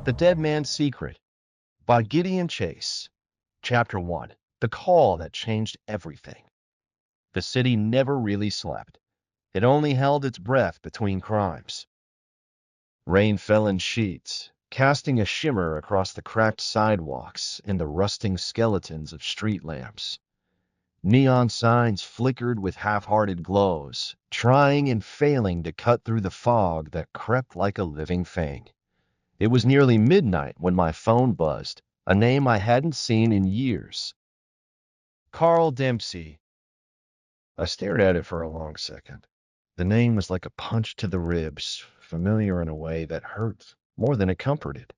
The Dead Man's Secret by Gideon Chase. Chapter 1. The Call That Changed Everything. The city never really slept. It only held its breath between crimes. Rain fell in sheets, casting a shimmer across the cracked sidewalks and the rusting skeletons of street lamps. Neon signs flickered with half-hearted glows, trying and failing to cut through the fog that crept like a living thing. It was nearly midnight when my phone buzzed, a name I hadn't seen in years. Carl Dempsey. I stared at it for a long second. The name was like a punch to the ribs, familiar in a way that hurt more than it comforted.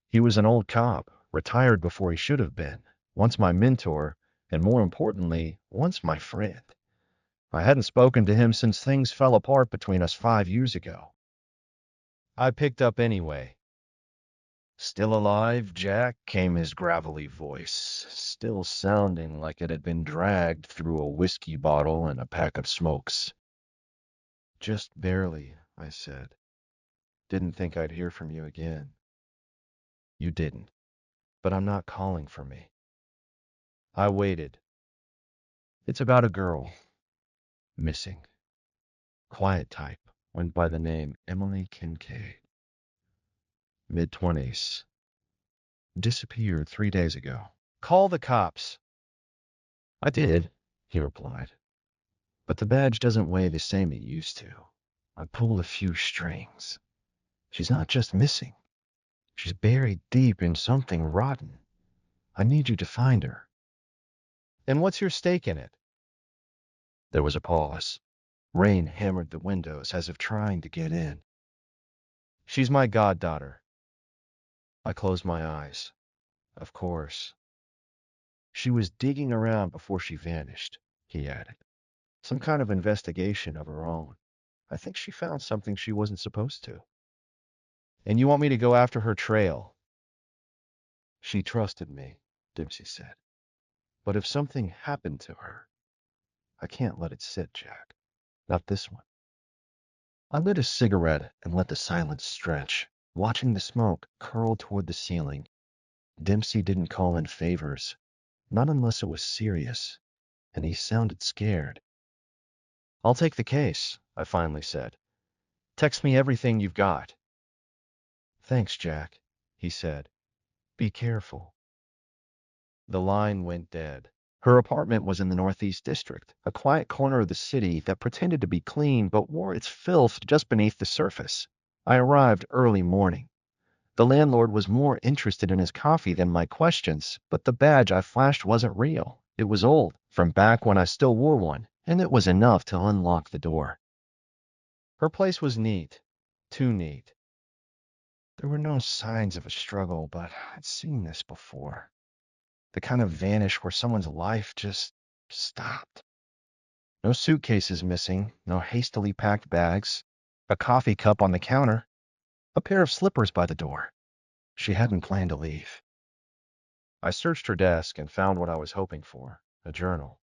He was an old cop, retired before he should have been, once my mentor, and more importantly, once my friend. I hadn't spoken to him since things fell apart between us 5 years ago. I picked up anyway. "Still alive, Jack?" came his gravelly voice, still sounding like it had been dragged through a whiskey bottle and a pack of smokes. "Just barely," I said. "Didn't think I'd hear from you again." "You didn't, but I'm not calling for me." I waited. "It's about a girl. Missing. Quiet type. Went by the name Emily Kincaid. Mid-20s. Disappeared 3 days ago." "Call the cops." "I did," he replied. "But the badge doesn't weigh the same it used to. I pulled a few strings. She's not just missing. She's buried deep in something rotten. I need you to find her." "And what's your stake in it?" There was a pause. Rain hammered the windows as if trying to get in. "She's my goddaughter." I closed my eyes. Of course. "She was digging around before she vanished," he added. "Some kind of investigation of her own. I think she found something she wasn't supposed to." "And you want me to go after her trail?" "She trusted me," Dempsey said. "But if something happened to her, I can't let it sit, Jack. Not this one." I lit a cigarette and let the silence stretch, watching the smoke curl toward the ceiling. Dempsey didn't call in favors, not unless it was serious, and he sounded scared. "I'll take the case," I finally said. "Text me everything you've got." "Thanks, Jack," he said. "Be careful." The line went dead. Her apartment was in the Northeast District, a quiet corner of the city that pretended to be clean but wore its filth just beneath the surface. I arrived early morning. The landlord was more interested in his coffee than my questions, but the badge I flashed wasn't real. It was old, from back when I still wore one, and it was enough to unlock the door. Her place was neat. Too neat. There were no signs of a struggle, but I'd seen this before. The kind of vanish where someone's life just stopped. No suitcases missing, no hastily packed bags, a coffee cup on the counter, a pair of slippers by the door. She hadn't planned to leave. I searched her desk and found what I was hoping for, a journal.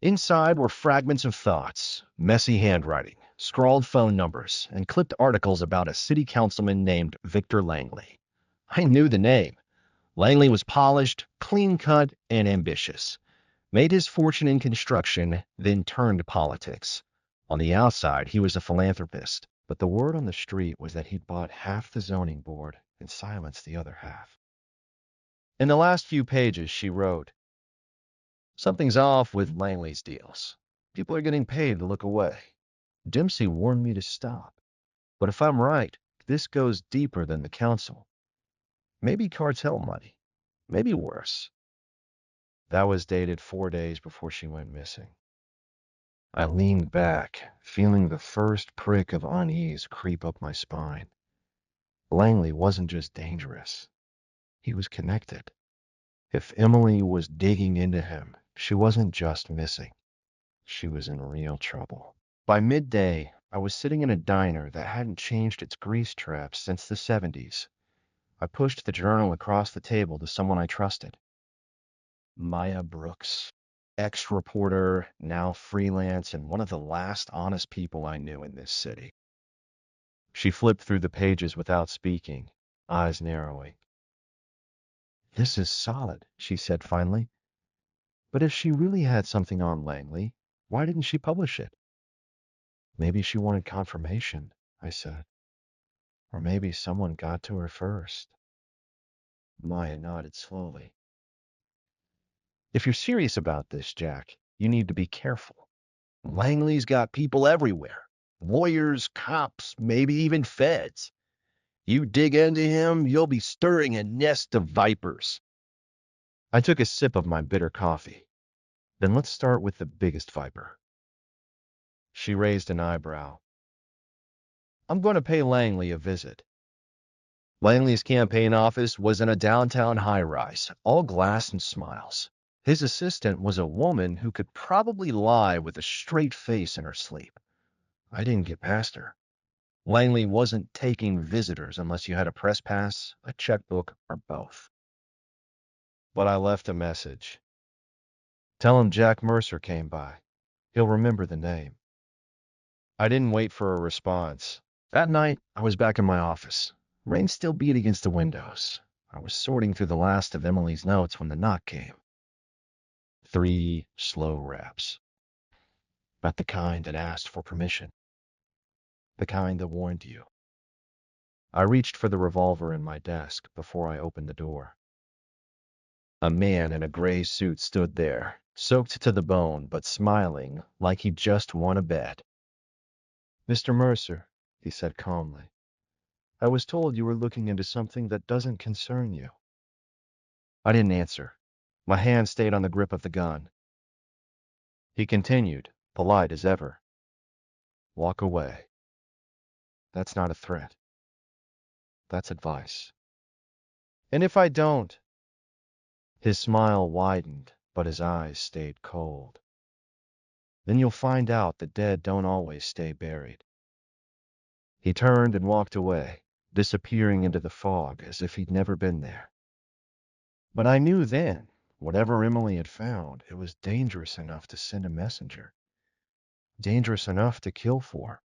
Inside were fragments of thoughts, messy handwriting, scrawled phone numbers, and clipped articles about a city councilman named Victor Langley. I knew the name. Langley was polished, clean-cut, and ambitious. Made his fortune in construction, then turned to politics. On the outside, he was a philanthropist, but the word on the street was that he'd bought half the zoning board and silenced the other half. In the last few pages, she wrote, "Something's off with Langley's deals. People are getting paid to look away. Dempsey warned me to stop. But if I'm right, this goes deeper than the council. Maybe cartel money. Maybe worse." That was dated 4 days before she went missing. I leaned back, feeling the first prick of unease creep up my spine. Langley wasn't just dangerous. He was connected. If Emily was digging into him, she wasn't just missing. She was in real trouble. By midday, I was sitting in a diner that hadn't changed its grease traps since the 70s. I pushed the journal across the table to someone I trusted. Maya Brooks, ex-reporter, now freelance, and one of the last honest people I knew in this city. She flipped through the pages without speaking. eyes narrowing. This is solid, she said finally. But if she really had something on Langley, why didn't she publish it? Maybe she wanted confirmation, I said. Or maybe someone got to her first. Maya nodded slowly. If you're serious about this, Jack, you need to be careful. Langley's got people everywhere. Lawyers, cops, maybe even feds. You dig into him, you'll be stirring a nest of vipers. I took a sip of my bitter coffee. Then let's start with the biggest viper. She raised an eyebrow. I'm going to pay Langley a visit. Langley's campaign office was in a downtown high-rise, all glass and smiles. His assistant was a woman who could probably lie with a straight face in her sleep. I didn't get past her. Langley wasn't taking visitors unless you had a press pass, a checkbook, or both. But I left a message. Tell him Jack Mercer came by. He'll remember the name. I didn't wait for a response. That night, I was back in my office. Rain still beat against the windows. I was sorting through the last of Emily's notes when the knock came. 3 slow raps. But the kind that asked for permission. The kind that warned you. I reached for the revolver in my desk before I opened the door. A man in a gray suit stood there, soaked to the bone but smiling like he'd just won a bet. Mr. Mercer, he said calmly, I was told you were looking into something that doesn't concern you. I didn't answer. My hand stayed on the grip of the gun. He continued, polite as ever. Walk away. That's not a threat. That's advice. And if I don't? His smile widened, but his eyes stayed cold. Then you'll find out the dead don't always stay buried. He turned and walked away, disappearing into the fog as if he'd never been there. But I knew then, whatever Emily had found, it was dangerous enough to send a messenger. Dangerous enough to kill for.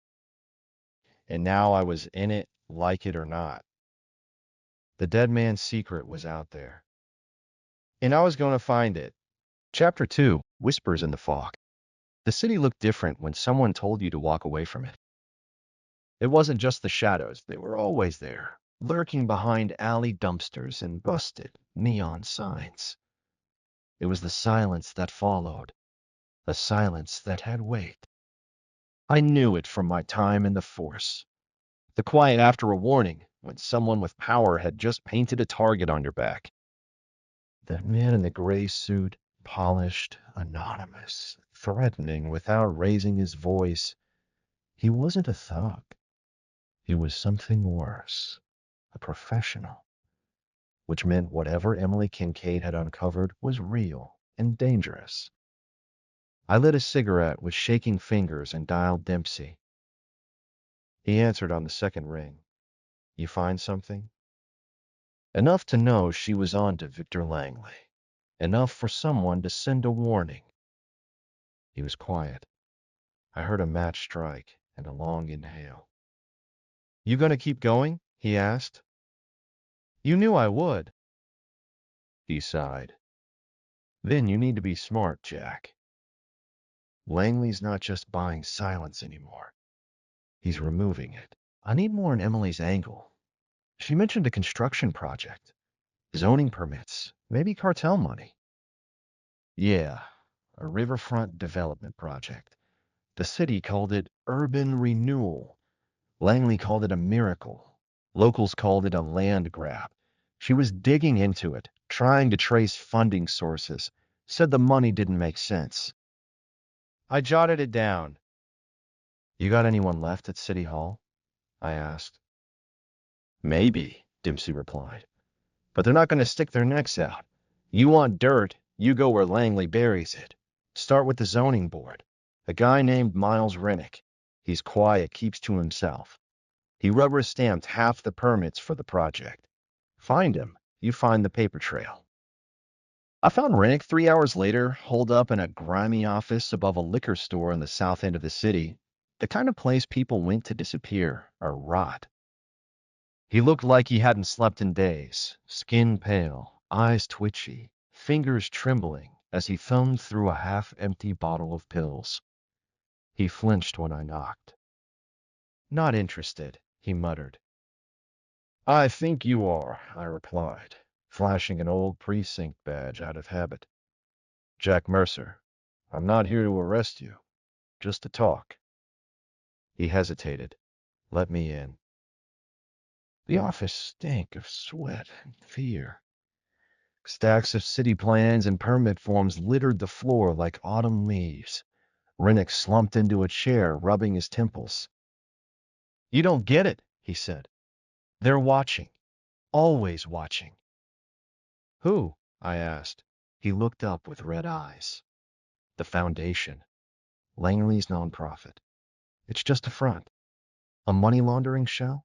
And now I was in it, like it or not. The dead man's secret was out there. And I was going to find it. Chapter 2, Whispers in the Fog. The city looked different when someone told you to walk away from it. It wasn't just the shadows, they were always there, lurking behind alley dumpsters and busted neon signs. It was the silence that followed, a silence that had weight. I knew it from my time in the force. The quiet after a warning, when someone with power had just painted a target on your back. That man in the gray suit, polished, anonymous, threatening without raising his voice. He wasn't a thug. He was something worse, a professional, which meant whatever Emily Kincaid had uncovered was real and dangerous. I lit a cigarette with shaking fingers and dialed Dempsey. He answered on the second ring. You find something? Enough to know she was on to Victor Langley. Enough for someone to send a warning. He was quiet. I heard a match strike and a long inhale. You gonna keep going? He asked. You knew I would. He sighed. Then you need to be smart, Jack. Langley's not just buying silence anymore. He's removing it. I need more on Emily's angle. She mentioned a construction project. Zoning permits. Maybe cartel money. Yeah, a riverfront development project. The city called it urban renewal. Langley called it a miracle. Locals called it a land grab. She was digging into it, trying to trace funding sources, said the money didn't make sense. I jotted it down. You got anyone left at City Hall? I asked. Maybe, Dempsey replied. But they're not going to stick their necks out. You want dirt, you go where Langley buries it. Start with the zoning board. A guy named Miles Rennick. He's quiet, keeps to himself. He rubber-stamped half the permits for the project. Find him, you find the paper trail. I found Rennick 3 hours later, holed up in a grimy office above a liquor store in the south end of the city, the kind of place people went to disappear or rot. He looked like he hadn't slept in days, skin pale, eyes twitchy, fingers trembling as he thumbed through a half-empty bottle of pills. He flinched when I knocked. "Not interested," he muttered. "I think you are," I replied, flashing an old precinct badge out of habit. "Jack Mercer. I'm not here to arrest you, just to talk." He hesitated. "Let me in." The office stank of sweat and fear. Stacks of city plans and permit forms littered the floor like autumn leaves. Rennick slumped into a chair, rubbing his temples. "You don't get it," he said. "They're watching. Always watching." "Who?" I asked. He looked up with red eyes. "The Foundation. Langley's nonprofit. It's just a front. A money laundering show.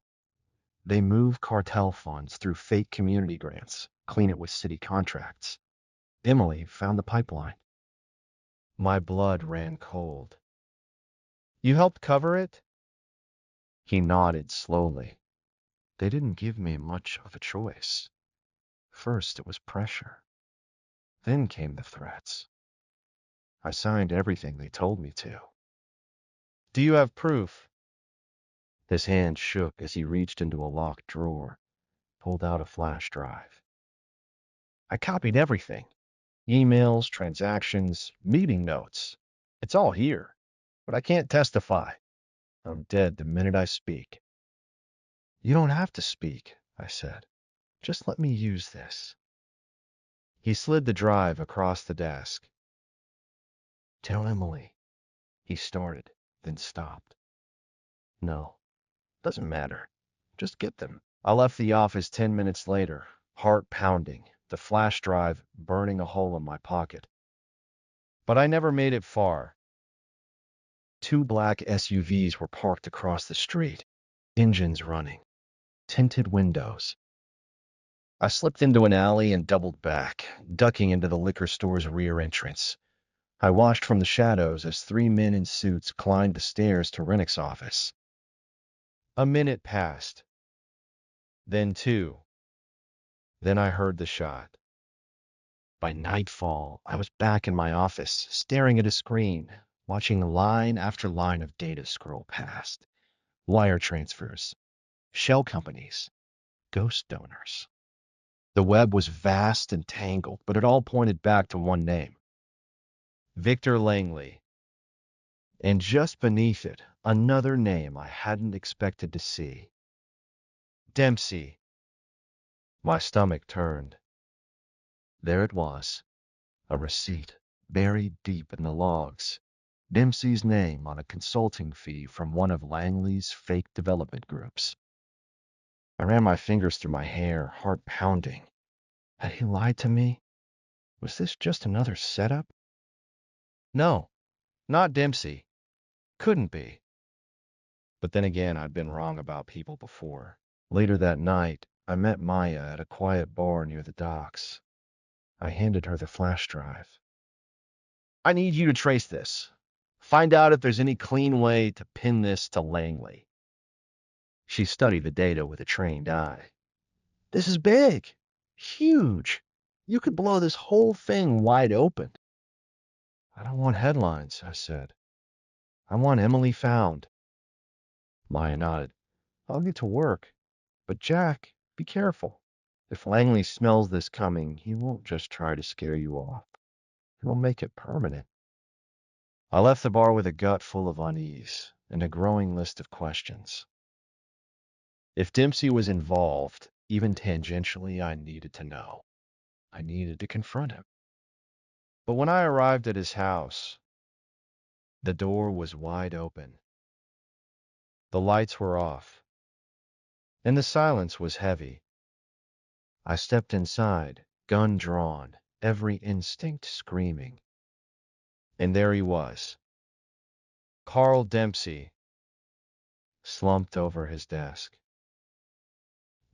They move cartel funds through fake community grants, clean it with city contracts. Emily found the pipeline." My blood ran cold. "You helped cover it?" He nodded slowly. "They didn't give me much of a choice. First it was pressure. Then came the threats. I signed everything they told me to." "Do you have proof?" His hand shook as he reached into a locked drawer, pulled out a flash drive. "I copied everything. Emails, transactions, meeting notes. It's all here. But I can't testify. I'm dead the minute I speak." "You don't have to speak," I said. "Just let me use this." He slid the drive across the desk. "Tell Emily," he started, then stopped. "No, doesn't matter. Just get them." I left the office 10 minutes later, heart pounding, the flash drive burning a hole in my pocket. But I never made it far. 2 black SUVs were parked across the street, engines running, tinted windows. I slipped into an alley and doubled back, ducking into the liquor store's rear entrance. I watched from the shadows as 3 men in suits climbed the stairs to Rennick's office. A minute passed. Then 2. Then I heard the shot. By nightfall, I was back in my office, staring at a screen, watching line after line of data scroll past. Wire transfers, shell companies, ghost donors. The web was vast and tangled, but it all pointed back to one name: Victor Langley. And just beneath it, another name I hadn't expected to see: Dempsey. My stomach turned. There it was, a receipt buried deep in the logs. Dempsey's name on a consulting fee from one of Langley's fake development groups. I ran my fingers through my hair, heart pounding. Had he lied to me? Was this just another setup? No, not Dempsey. Couldn't be. But then again, I'd been wrong about people before. Later that night, I met Maya at a quiet bar near the docks. I handed her the flash drive. "I need you to trace this. Find out if there's any clean way to pin this to Langley." She studied the data with a trained eye. "This is big. Huge. You could blow this whole thing wide open." "I don't want headlines," I said. "I want Emily found." Maya nodded. "I'll get to work. But Jack, be careful. If Langley smells this coming, he won't just try to scare you off. He'll make it permanent." I left the bar with a gut full of unease and a growing list of questions. If Dempsey was involved, even tangentially, I needed to know. I needed to confront him. But when I arrived at his house, the door was wide open. The lights were off, and the silence was heavy. I stepped inside, gun drawn, every instinct screaming. And there he was, Carl Dempsey, slumped over his desk.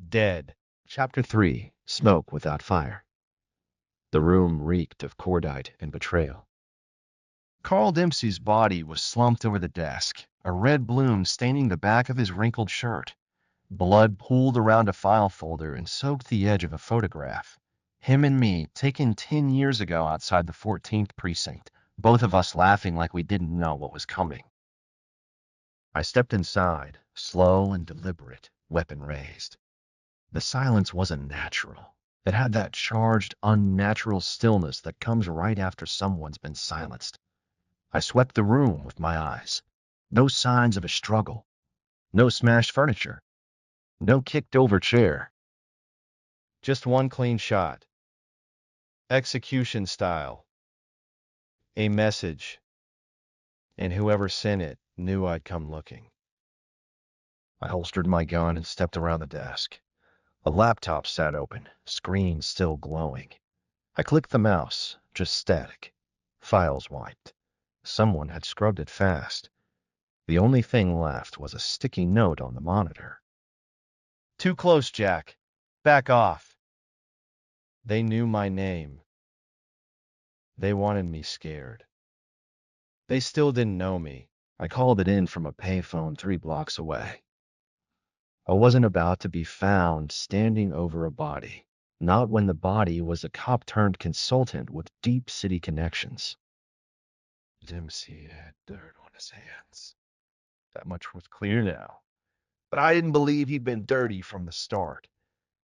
Dead. Chapter 3. Smoke Without Fire. The room reeked of cordite and betrayal. Carl Dempsey's body was slumped over the desk, a red bloom staining the back of his wrinkled shirt. Blood pooled around a file folder and soaked the edge of a photograph. Him and me, taken 10 years ago outside the 14th precinct, both of us laughing like we didn't know what was coming. I stepped inside, slow and deliberate, weapon raised. The silence wasn't natural. It had that charged, unnatural stillness that comes right after someone's been silenced. I swept the room with my eyes. No signs of a struggle. No smashed furniture. No kicked over chair. Just one clean shot. Execution style. A message. And whoever sent it knew I'd come looking. I holstered my gun and stepped around the desk. A laptop sat open, screen still glowing. I clicked the mouse, just static. Files wiped. Someone had scrubbed it fast. The only thing left was a sticky note on the monitor. Too close, Jack. Back off. They knew my name. They wanted me scared. They still didn't know me. I called it in from a payphone 3 blocks away. I wasn't about to be found standing over a body. Not when the body was a cop-turned-consultant with deep city connections. Dempsey had dirt on his hands. That much was clear now. But I didn't believe he'd been dirty from the start.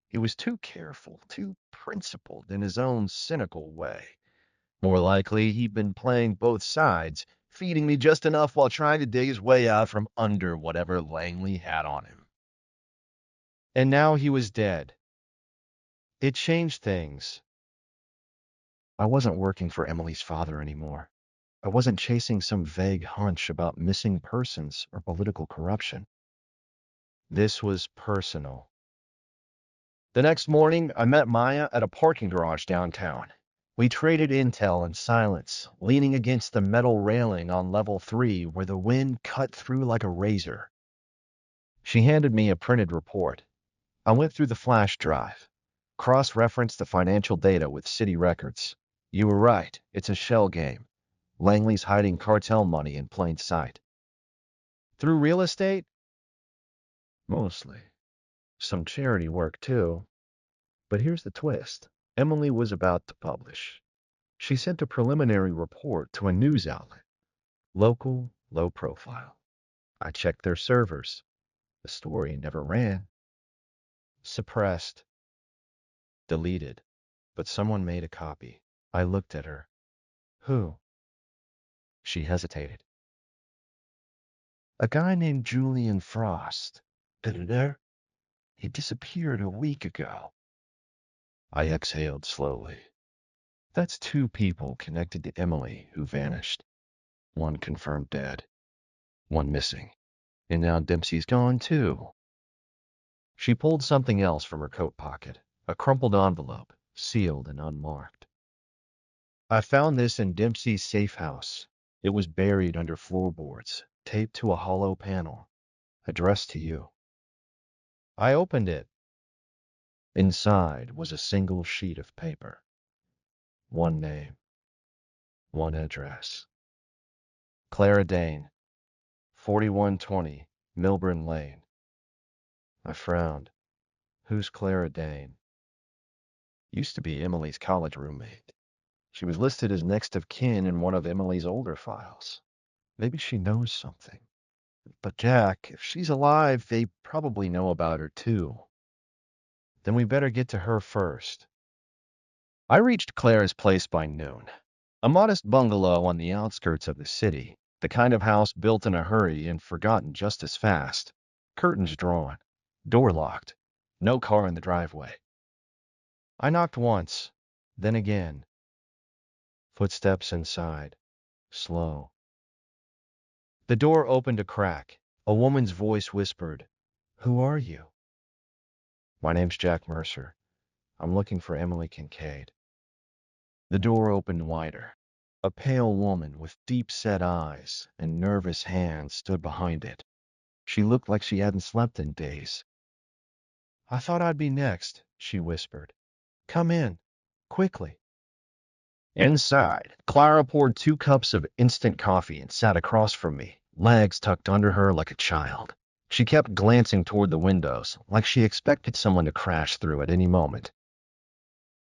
He was too careful, too principled in his own cynical way. More likely, he'd been playing both sides, feeding me just enough while trying to dig his way out from under whatever Langley had on him. And now he was dead. It changed things. I wasn't working for Emily's father anymore. I wasn't chasing some vague hunch about missing persons or political corruption. This was personal. The next morning, I met Maya at a parking garage downtown. We traded intel in silence, leaning against the metal railing on level 3 where the wind cut through like a razor. She handed me a printed report. I went through the flash drive, cross-referenced the financial data with city records. You were right, it's a shell game. Langley's hiding cartel money in plain sight. Through real estate? Mostly. Some charity work, too. But here's the twist. Emily was about to publish. She sent a preliminary report to a news outlet. Local, low profile. I checked their servers. The story never ran. Suppressed. Deleted. But someone made a copy. I looked at her. Who? She hesitated. A guy named Julian Frost. There? He disappeared a week ago. I exhaled slowly. That's 2 people connected to Emily who vanished. One confirmed dead. One missing. And now Dempsey's gone too. She pulled something else from her coat pocket. A crumpled envelope, sealed and unmarked. I found this in Dempsey's safe house. It was buried under floorboards, taped to a hollow panel. Addressed to you. I opened it. Inside was a single sheet of paper. One name. One address. Clara Dane, 4120 Milburn Lane. I frowned. Who's Clara Dane? Used to be Emily's college roommate. She was listed as next of kin in one of Emily's older files. Maybe she knows something. But Jack, if she's alive, they probably know about her too. Then we better get to her first. I reached Clara's place by noon. A modest bungalow on the outskirts of the city, the kind of house built in a hurry and forgotten just as fast. Curtains drawn, door locked, no car in the driveway. I knocked once, then again. Footsteps inside, slow. The door opened a crack. A woman's voice whispered, "Who are you?" "My name's Jack Mercer. I'm looking for Emily Kincaid." The door opened wider. A pale woman with deep-set eyes and nervous hands stood behind it. She looked like she hadn't slept in days. "I thought I'd be next," she whispered. "Come in, quickly." Inside, Clara poured 2 cups of instant coffee and sat across from me, legs tucked under her like a child. She kept glancing toward the windows, like she expected someone to crash through at any moment.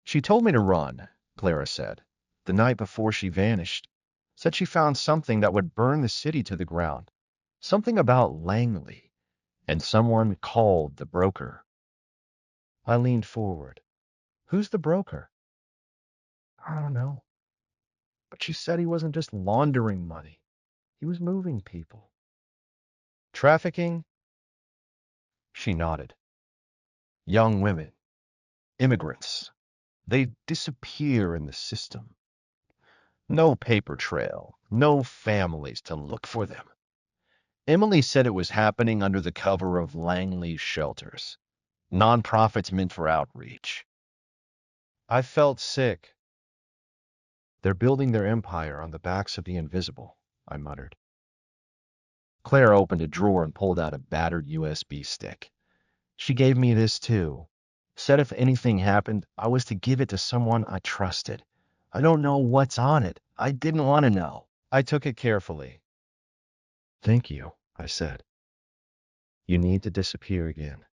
She told me to run, Clara said, the night before she vanished. Said she found something that would burn the city to the ground. Something about Langley, and someone called the broker. I leaned forward. Who's the broker? I don't know. But she said he wasn't just laundering money. He was moving people. Trafficking? She nodded. Young women. Immigrants. They disappear in the system. No paper trail. No families to look for them. Emily said it was happening under the cover of Langley's shelters. Nonprofits meant for outreach. I felt sick. They're building their empire on the backs of the invisible, I muttered. Claire opened a drawer and pulled out a battered USB stick. She gave me this too. Said if anything happened, I was to give it to someone I trusted. I don't know what's on it. I didn't want to know. I took it carefully. Thank you, I said. You need to disappear again.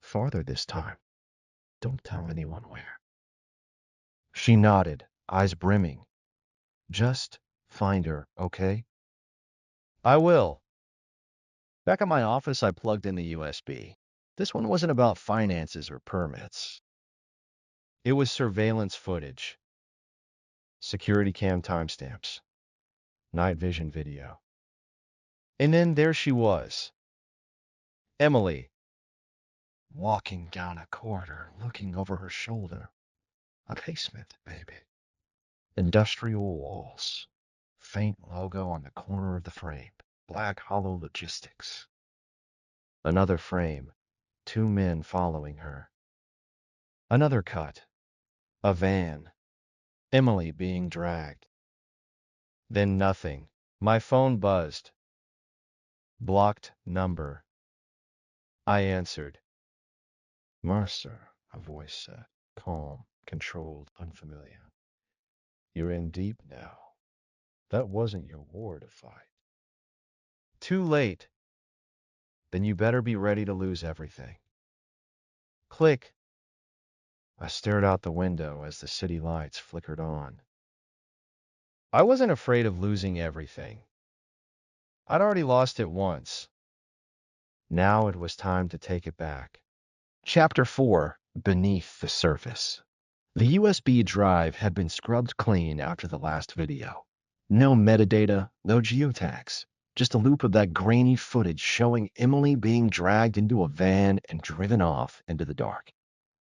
Farther this time. Don't tell anyone where. She nodded, eyes brimming. Just find her, okay? I will. Back at my office, I plugged in the USB. This one wasn't about finances or permits. It was surveillance footage, security cam timestamps, night vision video. And then there she was, Emily, walking down a corridor, looking over her shoulder. A basement, maybe. Industrial walls. Faint logo on the corner of the frame. Black hollow logistics. Another frame. Two men following her. Another cut. A van. Emily being dragged. Then nothing. My phone buzzed. Blocked number. I answered. Mercer, a voice said. Calm, controlled, unfamiliar. You're in deep now. That wasn't your war to fight. Too late. Then you better be ready to lose everything. Click. I stared out the window as the city lights flickered on. I wasn't afraid of losing everything. I'd already lost it once. Now it was time to take it back. Chapter 4, Beneath the Surface. The USB drive had been scrubbed clean after the last video. No metadata, no geotags. Just a loop of that grainy footage showing Emily being dragged into a van and driven off into the dark.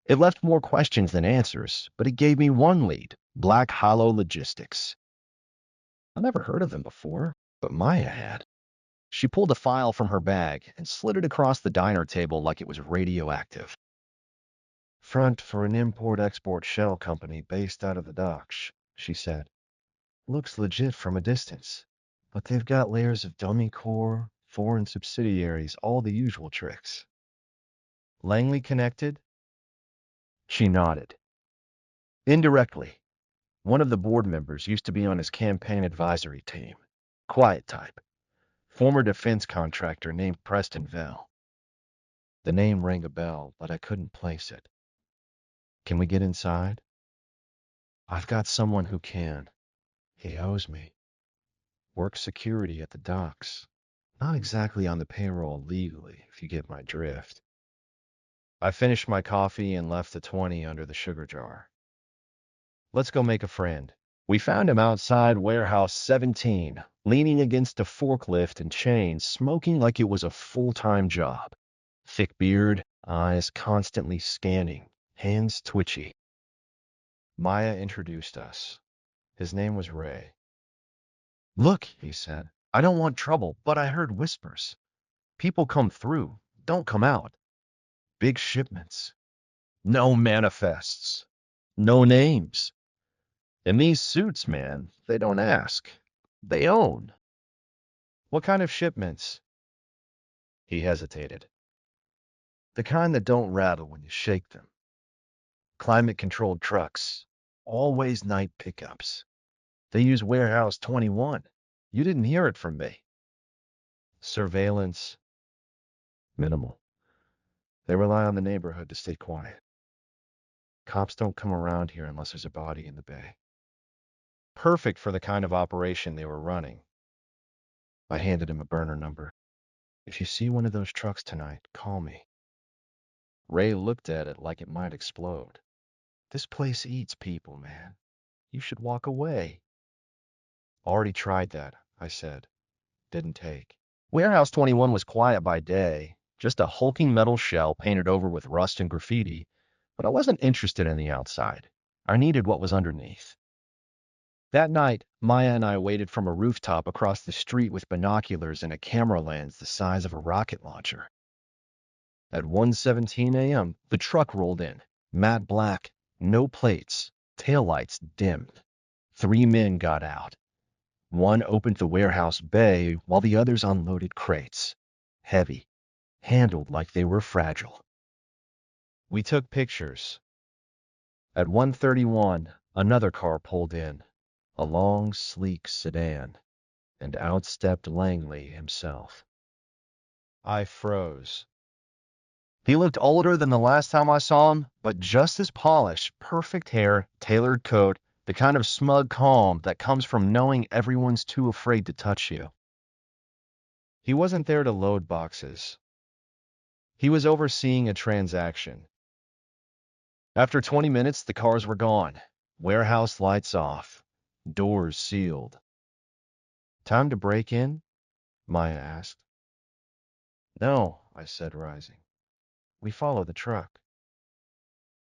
It left more questions than answers, but it gave me one lead, Black Hollow Logistics. I never heard of them before, but Maya had. She pulled a file from her bag and slid it across the diner table like it was radioactive. Front for an import-export shell company based out of the docks, she said. Looks legit from a distance, but they've got layers of dummy core, foreign subsidiaries, all the usual tricks. Langley connected? She nodded. Indirectly. One of the board members used to be on his campaign advisory team. Quiet type. Former defense contractor named Preston Vell. The name rang a bell, but I couldn't place it. Can we get inside? I've got someone who can. He owes me. Works security at the docks. Not exactly on the payroll legally, if you get my drift. I finished my coffee and left the 20 under the sugar jar. Let's go make a friend. We found him outside warehouse 17, leaning against a forklift and chain, smoking like it was a full-time job. Thick beard, eyes constantly scanning, hands twitchy. Maya introduced us. His name was Ray. Look, he said, I don't want trouble, but I heard whispers. People come through, don't come out. Big shipments. No manifests. No names. In these suits, man, they don't ask. They own. What kind of shipments? He hesitated. The kind that don't rattle when you shake them. Climate-controlled trucks. Always night pickups. They use Warehouse 21. You didn't hear it from me. Surveillance. Minimal. They rely on the neighborhood to stay quiet. Cops don't come around here unless there's a body in the bay. Perfect for the kind of operation they were running. I handed him a burner number. If you see one of those trucks tonight, call me. Ray looked at it like it might explode. This place eats people, man. You should walk away. Already tried that, I said. Didn't take. Warehouse 21 was quiet by day, just a hulking metal shell painted over with rust and graffiti, but I wasn't interested in the outside. I needed what was underneath. That night, Maya and I waited from a rooftop across the street with binoculars and a camera lens the size of a rocket launcher. At 1:17 a.m., the truck rolled in, matte black, no plates, taillights dimmed. 3 men got out. One opened the warehouse bay while the others unloaded crates. Heavy, handled like they were fragile. We took pictures. At 1:31, another car pulled in, a long, sleek sedan, and out stepped Langley himself. I froze. He looked older than the last time I saw him, but just as polished, perfect hair, tailored coat, the kind of smug calm that comes from knowing everyone's too afraid to touch you. He wasn't there to load boxes. He was overseeing a transaction. After 20 minutes, the cars were gone. Warehouse lights off. Doors sealed. Time to break in? Maya asked. No, I said, rising. We follow the truck.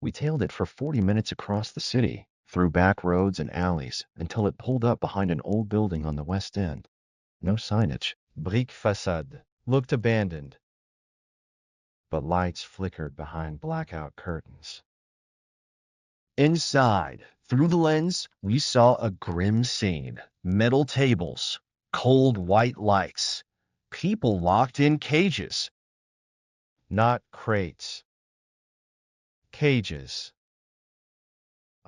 We tailed it for 40 minutes across the city, through back roads and alleys, until it pulled up behind an old building on the west end. No signage. Brique façade. Looked abandoned. But lights flickered behind blackout curtains. Inside, through the lens, we saw a grim scene. Metal tables, cold white lights, people locked in cages. Not crates. Cages.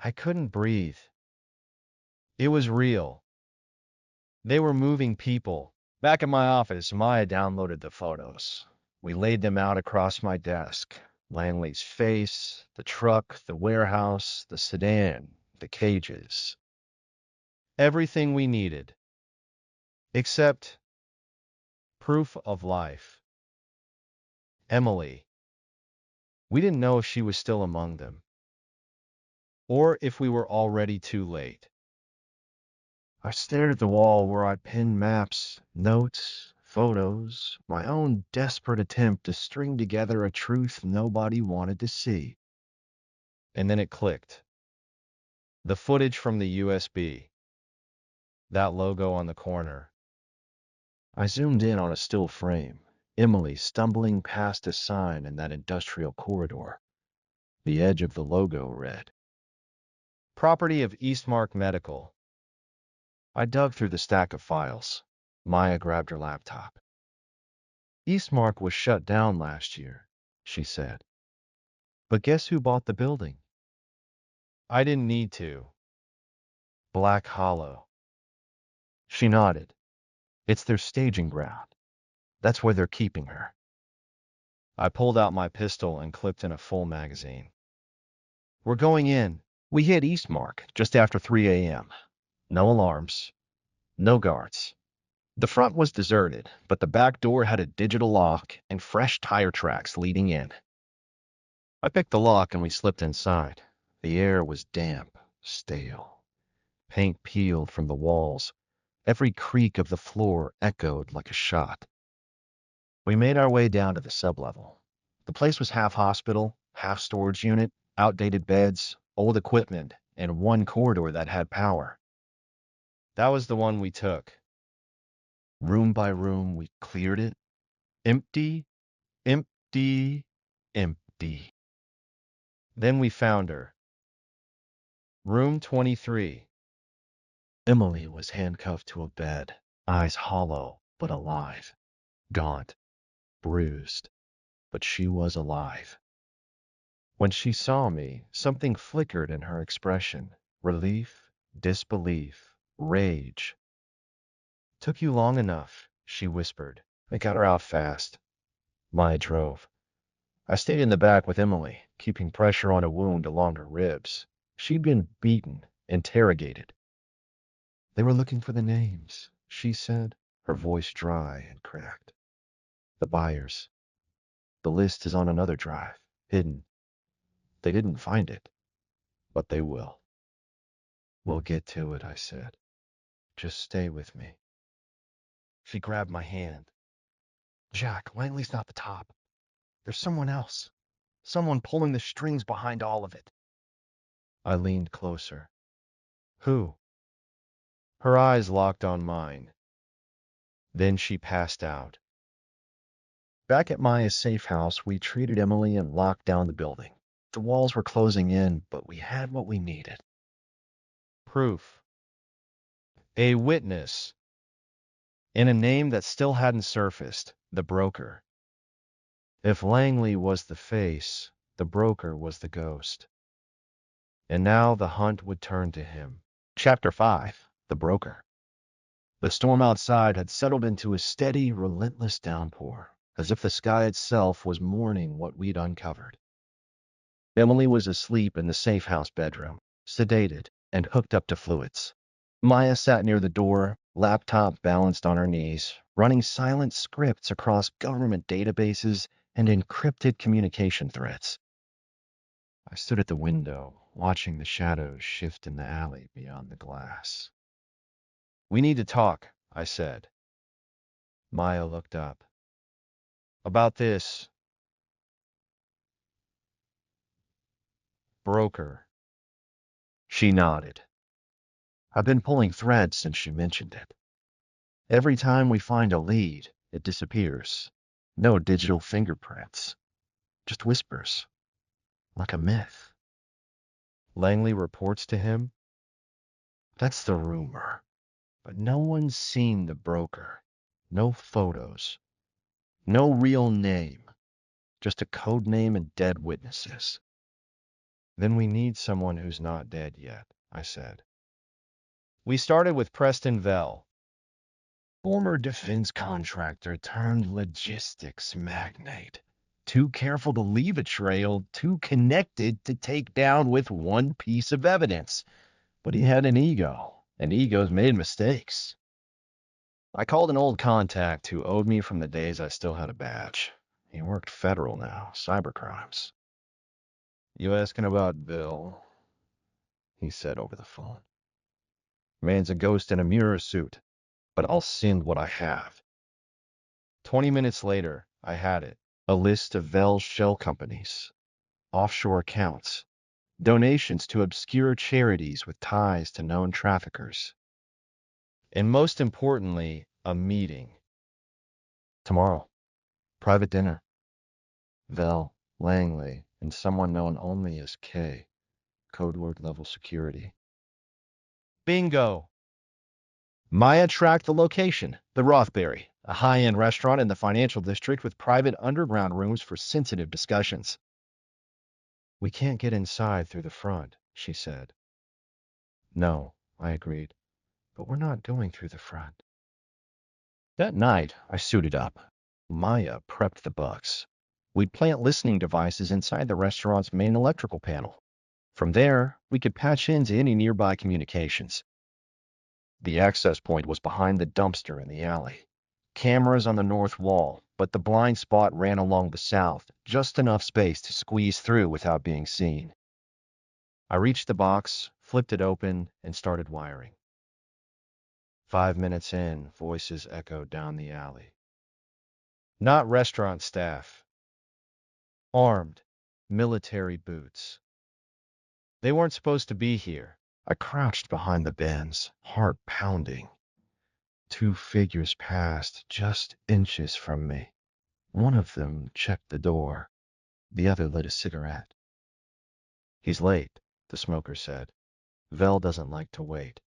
I couldn't breathe. It was real. They were moving people. Back in my office, Maya downloaded the photos. We laid them out across my desk. Langley's face, the truck, the warehouse, the sedan, the cages. Everything we needed. Except proof of life. Emily. We didn't know if she was still among them, or if we were already too late. I stared at the wall where I pinned maps, notes, photos, my own desperate attempt to string together a truth nobody wanted to see. And then it clicked. The footage from the USB. That logo on the corner. I zoomed in on a still frame. Emily stumbling past a sign in that industrial corridor. The edge of the logo read, Property of Eastmark Medical. I dug through the stack of files. Maya grabbed her laptop. Eastmark was shut down last year, she said. But guess who bought the building? I didn't need to. Black Hollow. She nodded. It's their staging ground. That's where they're keeping her. I pulled out my pistol and clipped in a full magazine. We're going in. We hit Eastmark just after 3 a.m. No alarms. No guards. The front was deserted, but the back door had a digital lock and fresh tire tracks leading in. I picked the lock and we slipped inside. The air was damp, stale. Paint peeled from the walls. Every creak of the floor echoed like a shot. We made our way down to the sublevel. The place was half hospital, half storage unit, outdated beds, old equipment, and one corridor that had power. That was the one we took. Room by room, we cleared it. Empty, empty, empty. Then we found her. Room 23. Emily was handcuffed to a bed, eyes hollow but alive, gaunt, bruised, but she was alive. When she saw me, something flickered in her expression. Relief, disbelief, rage. Took you long enough, she whispered. I got her out fast. Maya drove. I stayed in the back with Emily, keeping pressure on a wound along her ribs. She'd been beaten, interrogated. They were looking for the names, she said, her voice dry and cracked. The buyers. The list is on another drive, hidden. They didn't find it, but they will. We'll get to it, I said. Just stay with me. She grabbed my hand. Jack, Langley's not the top. There's someone else. Someone pulling the strings behind all of it. I leaned closer. Who? Her eyes locked on mine. Then she passed out. Back at Maya's safe house, we treated Emily and locked down the building. The walls were closing in, but we had what we needed. Proof. A witness. In a name that still hadn't surfaced, the broker. If Langley was the face, the broker was the ghost. And now the hunt would turn to him. Chapter 5. The Broker. The storm outside had settled into a steady, relentless downpour, as if the sky itself was mourning what we'd uncovered. Emily was asleep in the safe house bedroom, sedated and hooked up to fluids. Maya sat near the door, laptop balanced on her knees, running silent scripts across government databases and encrypted communication threads. I stood at the window, watching the shadows shift in the alley beyond the glass. We need to talk, I said. Maya looked up. About this broker. She nodded. I've been pulling threads since she mentioned it. Every time we find a lead, it disappears. No digital fingerprints. Just whispers. Like a myth. Langley reports to him? That's the rumor. But no one's seen the broker. No photos. No real name. Just a code name and dead witnesses. Then we need someone who's not dead yet, I said. We started with Preston Vell, former defense contractor turned logistics magnate. Too careful to leave a trail, too connected to take down with one piece of evidence. But he had an ego, and egos made mistakes. I called an old contact who owed me from the days I still had a badge. He worked federal now, cybercrimes. You asking about Bill? He said over the phone. Man's a ghost in a mirror suit, but I'll send what I have. 20 minutes later, I had it. A list of Vell's shell companies, offshore accounts, donations to obscure charities with ties to known traffickers. And most importantly, a meeting. Tomorrow. Private dinner. Vell, Langley, and someone known only as K. Code word level security. Bingo! Maya tracked the location, the Rothberry, a high-end restaurant in the financial district with private underground rooms for sensitive discussions. We can't get inside through the front, she said. No, I agreed, but we're not going through the front. That night, I suited up. Maya prepped the bugs. We'd plant listening devices inside the restaurant's main electrical panel. From there, we could patch into any nearby communications. The access point was behind the dumpster in the alley. Cameras on the north wall, but the blind spot ran along the south, just enough space to squeeze through without being seen. I reached the box, flipped it open, and started wiring. 5 minutes in, voices echoed down the alley. Not restaurant staff. Armed. Military boots. They weren't supposed to be here. I crouched behind the bins, heart pounding. 2 figures passed just inches from me. One of them checked the door. The other lit a cigarette. He's late, the smoker said. Vell doesn't like to wait.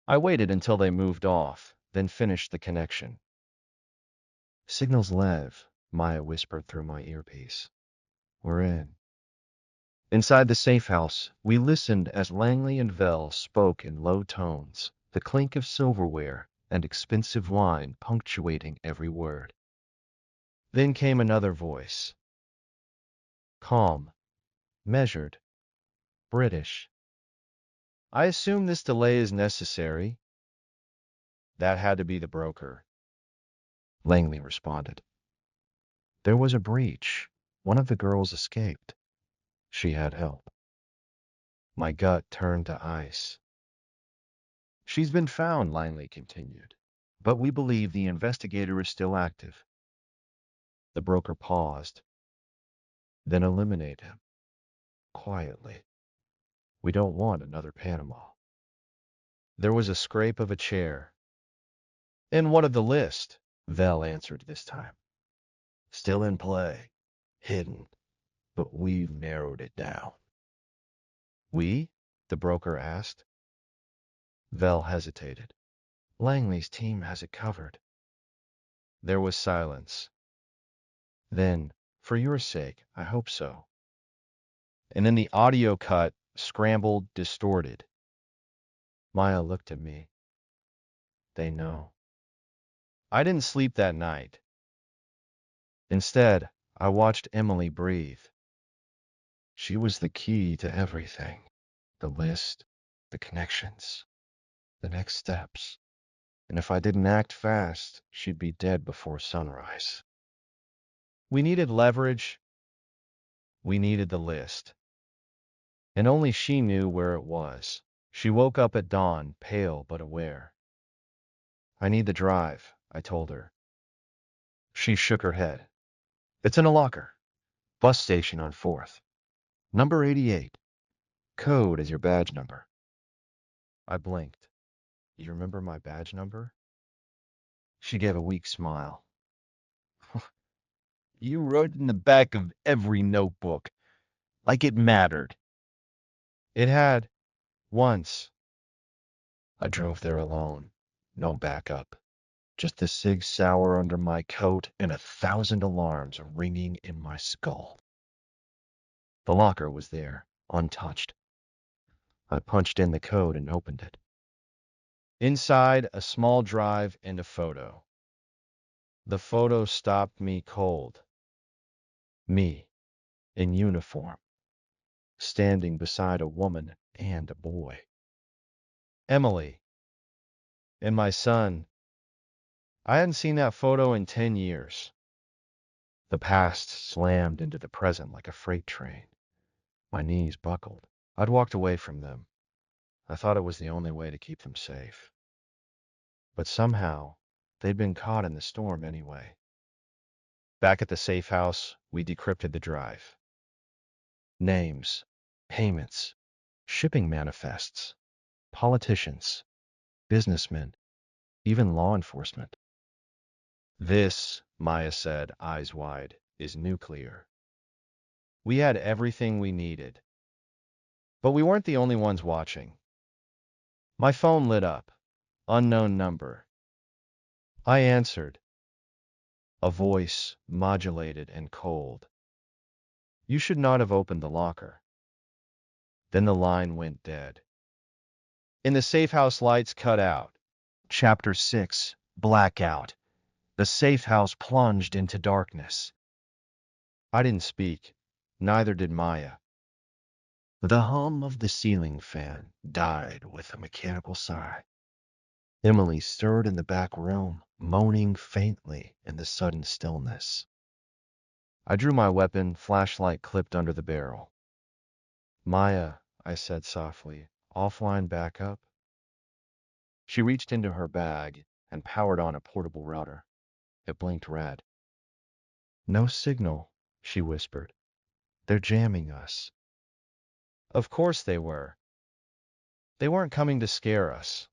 I waited until they moved off, then finished the connection. Signals Lev, Maya whispered through my earpiece. We're in. Inside the safe house, we listened as Langley and Vell spoke in low tones, the clink of silverware and expensive wine punctuating every word. Then came another voice. Calm, measured, British. I assume this delay is necessary. That had to be the broker. Langley responded. There was a breach. One of the girls escaped. She had help. My gut turned to ice. She's been found, Langley continued. But we believe the investigator is still active. The broker paused. Then eliminate him. Quietly. We don't want another Panama. There was a scrape of a chair. In what of the list? Vel answered this time. Still in play. Hidden. But we've narrowed it down. We? The broker asked. Vel hesitated. Langley's team has it covered. There was silence. Then, for your sake, I hope so. And then the audio cut, scrambled, distorted. Maya looked at me. They know. I didn't sleep that night. Instead, I watched Emily breathe. She was the key to everything. The list, the connections, the next steps. And if I didn't act fast, she'd be dead before sunrise. We needed leverage. We needed the list. And only she knew where it was. She woke up at dawn, pale but aware. I need the drive, I told her. She shook her head. It's in a locker. Bus station on 4th. Number 88. Code is your badge number. I blinked. You remember my badge number? She gave a weak smile. You wrote in the back of every notebook, like it mattered. It had, once. I drove there alone. No backup. Just the Sig Sauer under my coat and 1,000 alarms ringing in my skull. The locker was there, untouched. I punched in the code and opened it. Inside, a small drive and a photo. The photo stopped me cold. Me, in uniform, standing beside a woman and a boy. Emily, and my son. I hadn't seen that photo in 10 years. The past slammed into the present like a freight train. My knees buckled. I'd walked away from them. I thought it was the only way to keep them safe. But somehow, they'd been caught in the storm anyway. Back at the safe house, we decrypted the drive. Names, payments, shipping manifests, politicians, businessmen, even law enforcement. This, Maya said, eyes wide, is nuclear. We had everything we needed. But we weren't the only ones watching. My phone lit up. Unknown number. I answered. A voice, modulated and cold. You should not have opened the locker. Then the line went dead. In the safe house, lights cut out. Chapter 6, Blackout. The safe house plunged into darkness. I didn't speak. Neither did Maya. The hum of the ceiling fan died with a mechanical sigh. Emily stirred in the back room, moaning faintly in the sudden stillness. I drew my weapon, flashlight clipped under the barrel. Maya, I said softly, offline backup? She reached into her bag and powered on a portable router. It blinked red. No signal, she whispered. They're jamming us. Of course they were. They weren't coming to scare us.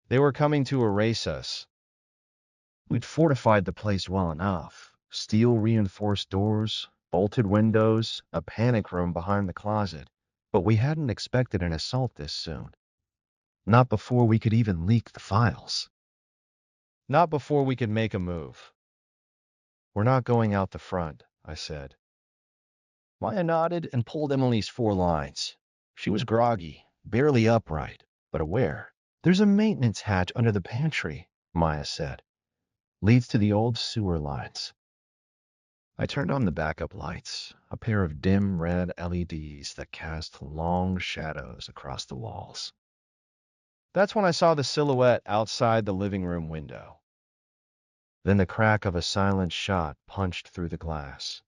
They were coming to erase us. We'd fortified the place well enough. Steel-reinforced doors, bolted windows, a panic room behind the closet. But we hadn't expected an assault this soon. Not before we could even leak the files. Not before we could make a move. We're not going out the front, I said. Maya nodded and pulled Emily's 4 lines. She was groggy, barely upright, but aware. There's a maintenance hatch under the pantry, Maya said. Leads to the old sewer lines. I turned on the backup lights, a pair of dim red LEDs that cast long shadows across the walls. That's when I saw the silhouette outside the living room window. Then the crack of a silent shot punched through the glass.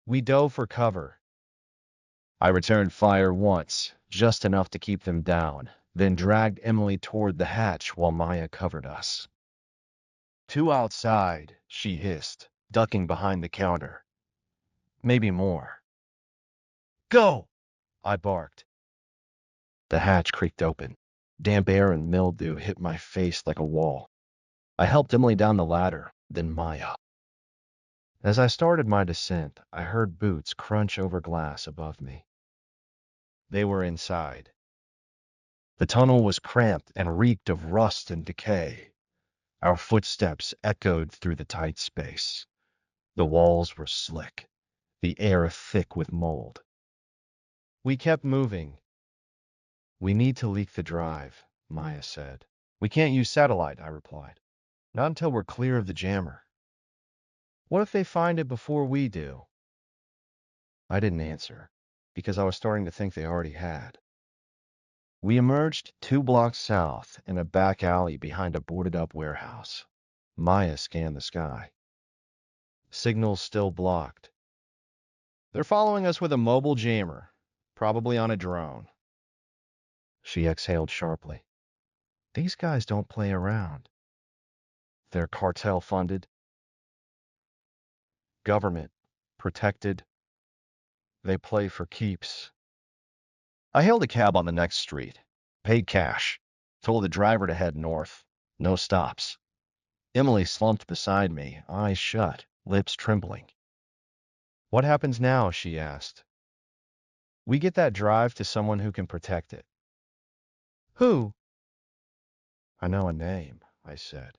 We dove for cover. I returned fire once, just enough to keep them down, then dragged Emily toward the hatch while Maya covered us. "Two outside," she hissed, ducking behind the counter. "Maybe more." "Go!" I barked. The hatch creaked open. Damp air and mildew hit my face like a wall. I helped Emily down the ladder, then Maya. As I started my descent, I heard boots crunch over glass above me. They were inside. The tunnel was cramped and reeked of rust and decay. Our footsteps echoed through the tight space. The walls were slick, the air thick with mold. We kept moving. "We need to leak the drive," Maya said. "We can't use satellite," I replied. "Not until we're clear of the jammer." "What if they find it before we do?" I didn't answer, because I was starting to think they already had. We emerged 2 blocks south in a back alley behind a boarded-up warehouse. Maya scanned the sky. Signals still blocked. "They're following us with a mobile jammer, probably on a drone." She exhaled sharply. "These guys don't play around." "They're cartel-funded, government protected. They play for keeps." I hailed a cab on the next street, paid cash, told the driver to head north. No stops. Emily slumped beside me, eyes shut, lips trembling. "What happens now?" she asked. "We get that drive to someone who can protect it." "Who?" "I know a name," I said.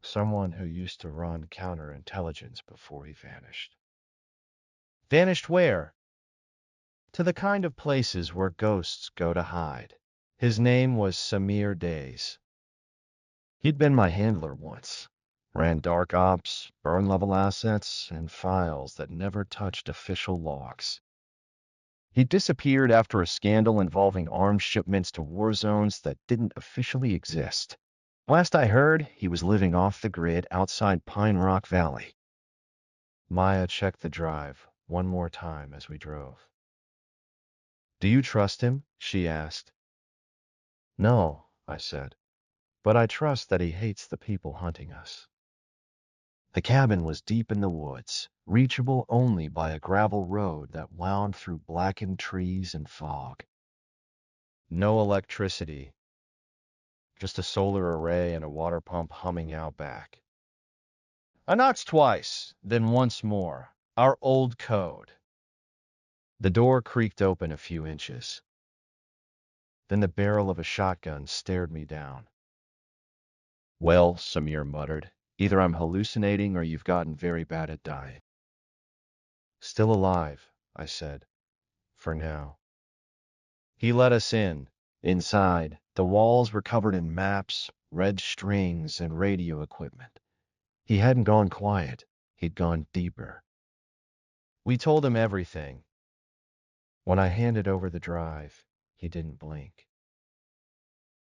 "Someone who used to run counterintelligence before he vanished." "Vanished where?" "To the kind of places where ghosts go to hide. His name was Samir Days. He'd been my handler once. Ran dark ops, burn-level assets, and files that never touched official logs. He disappeared after a scandal involving arms shipments to war zones that didn't officially exist. Last I heard, he was living off the grid outside Pine Rock Valley." Maya checked the drive one more time as we drove. "Do you trust him?" she asked. "No," I said, "but I trust that he hates the people hunting us." The cabin was deep in the woods, reachable only by a gravel road that wound through blackened trees and fog. No electricity, just a solar array and a water pump humming out back. I knocked twice, then once more. Our old code. The door creaked open a few inches. Then the barrel of a shotgun stared me down. "Well," Samir muttered, "either I'm hallucinating or you've gotten very bad at dying." "Still alive," I said, "for now." He let us in. Inside, the walls were covered in maps, red strings, and radio equipment. He hadn't gone quiet. He'd gone deeper. We told him everything. When I handed over the drive, he didn't blink.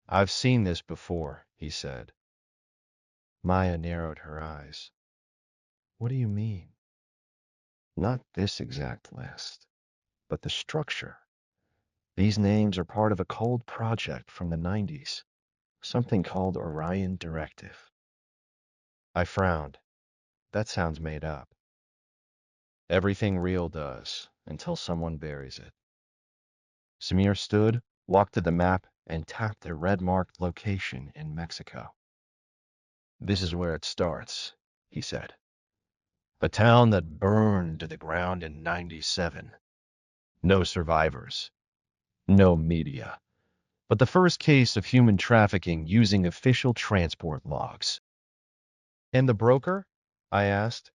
"I've seen this before," he said. Maya narrowed her eyes. "What do you mean?" "Not this exact list, but the structure. These names are part of a cold project from the 90s, something called Orion Directive." I frowned. That sounds made up. Everything real does, until someone buries it. Samir stood, walked to the map, and tapped a red-marked location in Mexico. "This is where it starts," he said. "A town that burned to the ground in '97. No survivors. No media. But the first case of human trafficking using official transport logs." "And the broker?" I asked.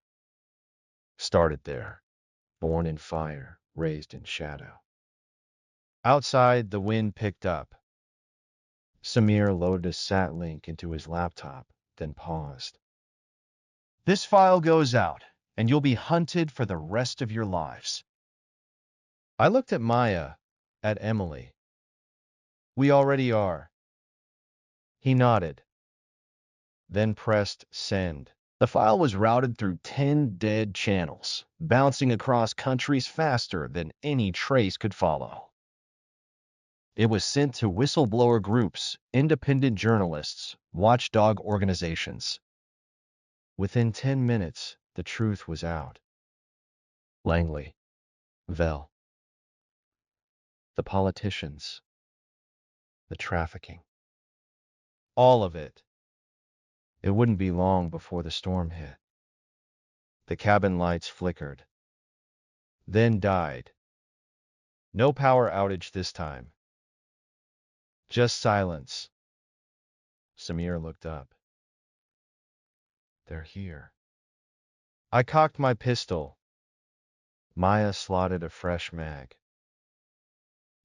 "Started there. Born in fire, raised in shadow." Outside, the wind picked up. Samir loaded a sat link into his laptop, then paused. "This file goes out. and you'll be hunted for the rest of your lives. I looked at Maya, at Emily. We already are. He nodded, then pressed send. The file was routed through 10 dead channels, bouncing across countries faster than any trace could follow. It was sent to whistleblower groups, independent journalists, watchdog organizations. Within 10 minutes, the truth was out. Langley, Vel, the politicians, the trafficking. All of it. It wouldn't be long before the storm hit. The cabin lights flickered, then died. No power outage this time. Just silence. Samir looked up. They're here. I cocked my pistol. Maya slotted a fresh mag.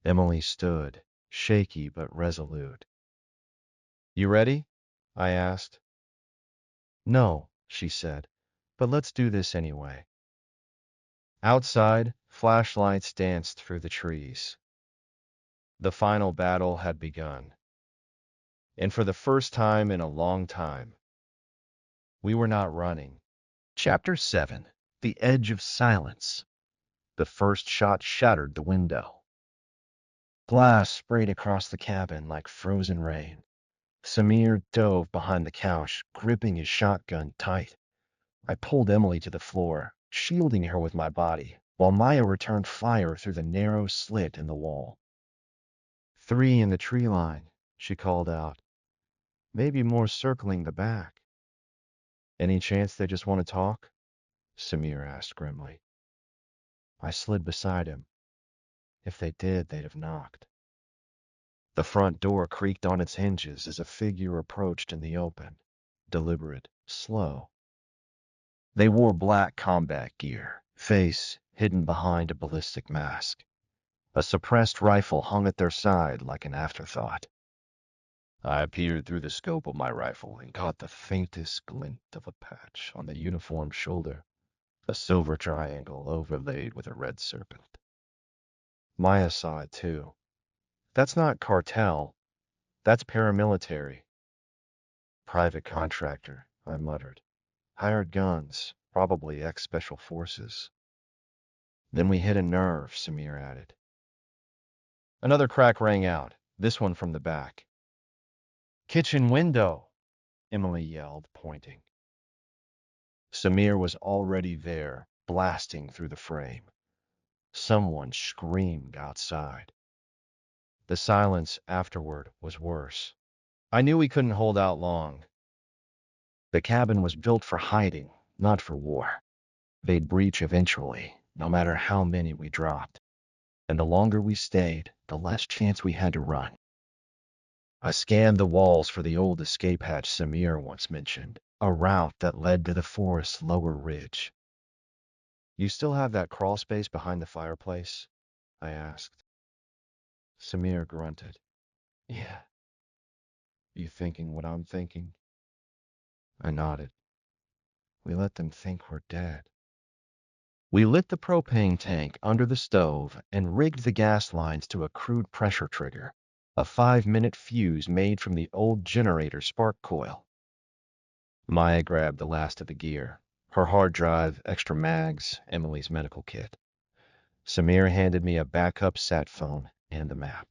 Emily stood, shaky but resolute. You ready? I asked. No, she said, but let's do this anyway. Outside, flashlights danced through the trees. The final battle had begun. And for the first time in a long time, we were not running. Chapter 7. The Edge of Silence. The first shot shattered the window. Glass sprayed across the cabin like frozen rain. Samir dove behind the couch, gripping his shotgun tight. I pulled Emily to the floor, shielding her with my body, while Maya returned fire through the narrow slit in the wall. 3 in the tree line, she called out. Maybe more circling the back. Any chance they just want to talk? Samir asked grimly. I slid beside him. If they did, they'd have knocked. The front door creaked on its hinges as a figure approached in the open, deliberate, slow. They wore black combat gear, face hidden behind a ballistic mask. A suppressed rifle hung at their side like an afterthought. I peered through the scope of my rifle and caught the faintest glint of a patch on the uniformed shoulder, a silver triangle overlaid with a red serpent. Maya saw it too. That's not cartel. That's paramilitary. Private contractor, I muttered. Hired guns, probably ex-special forces. Then we hit a nerve, Samir added. Another crack rang out, this one from the back. Kitchen window, Emily yelled, pointing. Samir was already there, blasting through the frame. Someone screamed outside. The silence afterward was worse. I knew we couldn't hold out long. The cabin was built for hiding, not for war. They'd breach eventually, no matter how many we dropped. And the longer we stayed, the less chance we had to run. I scanned the walls for the old escape hatch Samir once mentioned, a route that led to the forest's lower ridge. You still have that crawl space behind the fireplace? I asked. Samir grunted. Yeah. You thinking what I'm thinking? I nodded. We let them think we're dead. We lit the propane tank under the stove and rigged the gas lines to a crude pressure trigger, a 5-minute fuse made from the old generator spark coil. Maya grabbed the last of the gear, her hard drive, extra mags, Emily's medical kit. Samir handed me a backup sat phone and the map.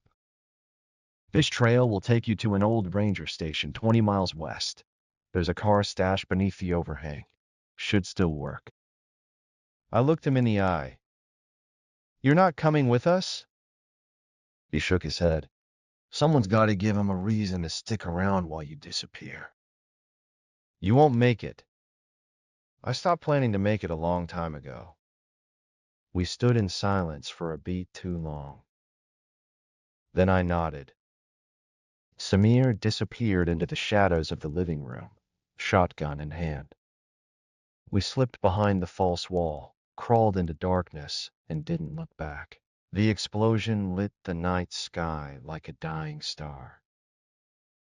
This trail will take you to an old ranger station 20 miles west. There's a car stashed beneath the overhang. Should still work. I looked him in the eye. You're not coming with us? He shook his head. Someone's got to give him a reason to stick around while you disappear. You won't make it. I stopped planning to make it a long time ago. We stood in silence for a beat too long. Then I nodded. Samir disappeared into the shadows of the living room, shotgun in hand. We slipped behind the false wall, crawled into darkness, and didn't look back. The explosion lit the night sky like a dying star.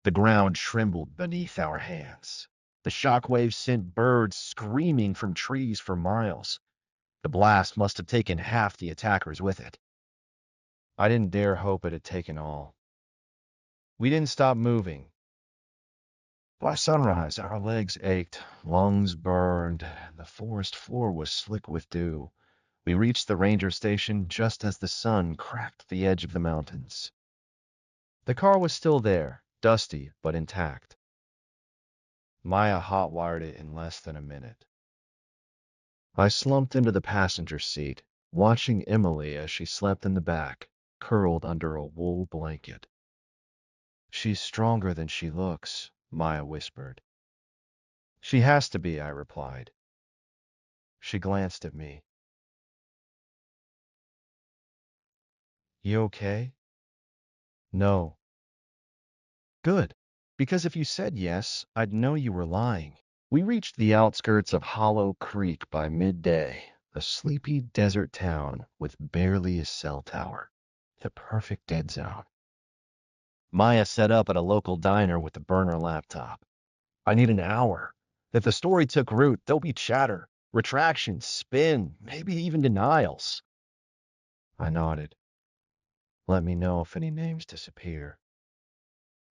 The ground trembled beneath our hands. The shockwaves sent birds screaming from trees for miles. The blast must have taken half the attackers with it. I didn't dare hope it had taken all. We didn't stop moving. By sunrise, our legs ached, lungs burned, and the forest floor was slick with dew. We reached the ranger station just as the sun cracked the edge of the mountains. The car was still there, dusty but intact. Maya hot-wired it in less than a minute. I slumped into the passenger seat, watching Emily as she slept in the back, curled under a wool blanket. "She's stronger than she looks," Maya whispered. "She has to be," I replied. She glanced at me. "You okay?" "No." "Good. Because if you said yes, I'd know you were lying." We reached the outskirts of Hollow Creek by midday, a sleepy desert town with barely a cell tower. The perfect dead zone. Maya set up at a local diner with a burner laptop. "I need an hour. If the story took root, there'll be chatter, retractions, spin, maybe even denials." I nodded. "Let me know if any names disappear."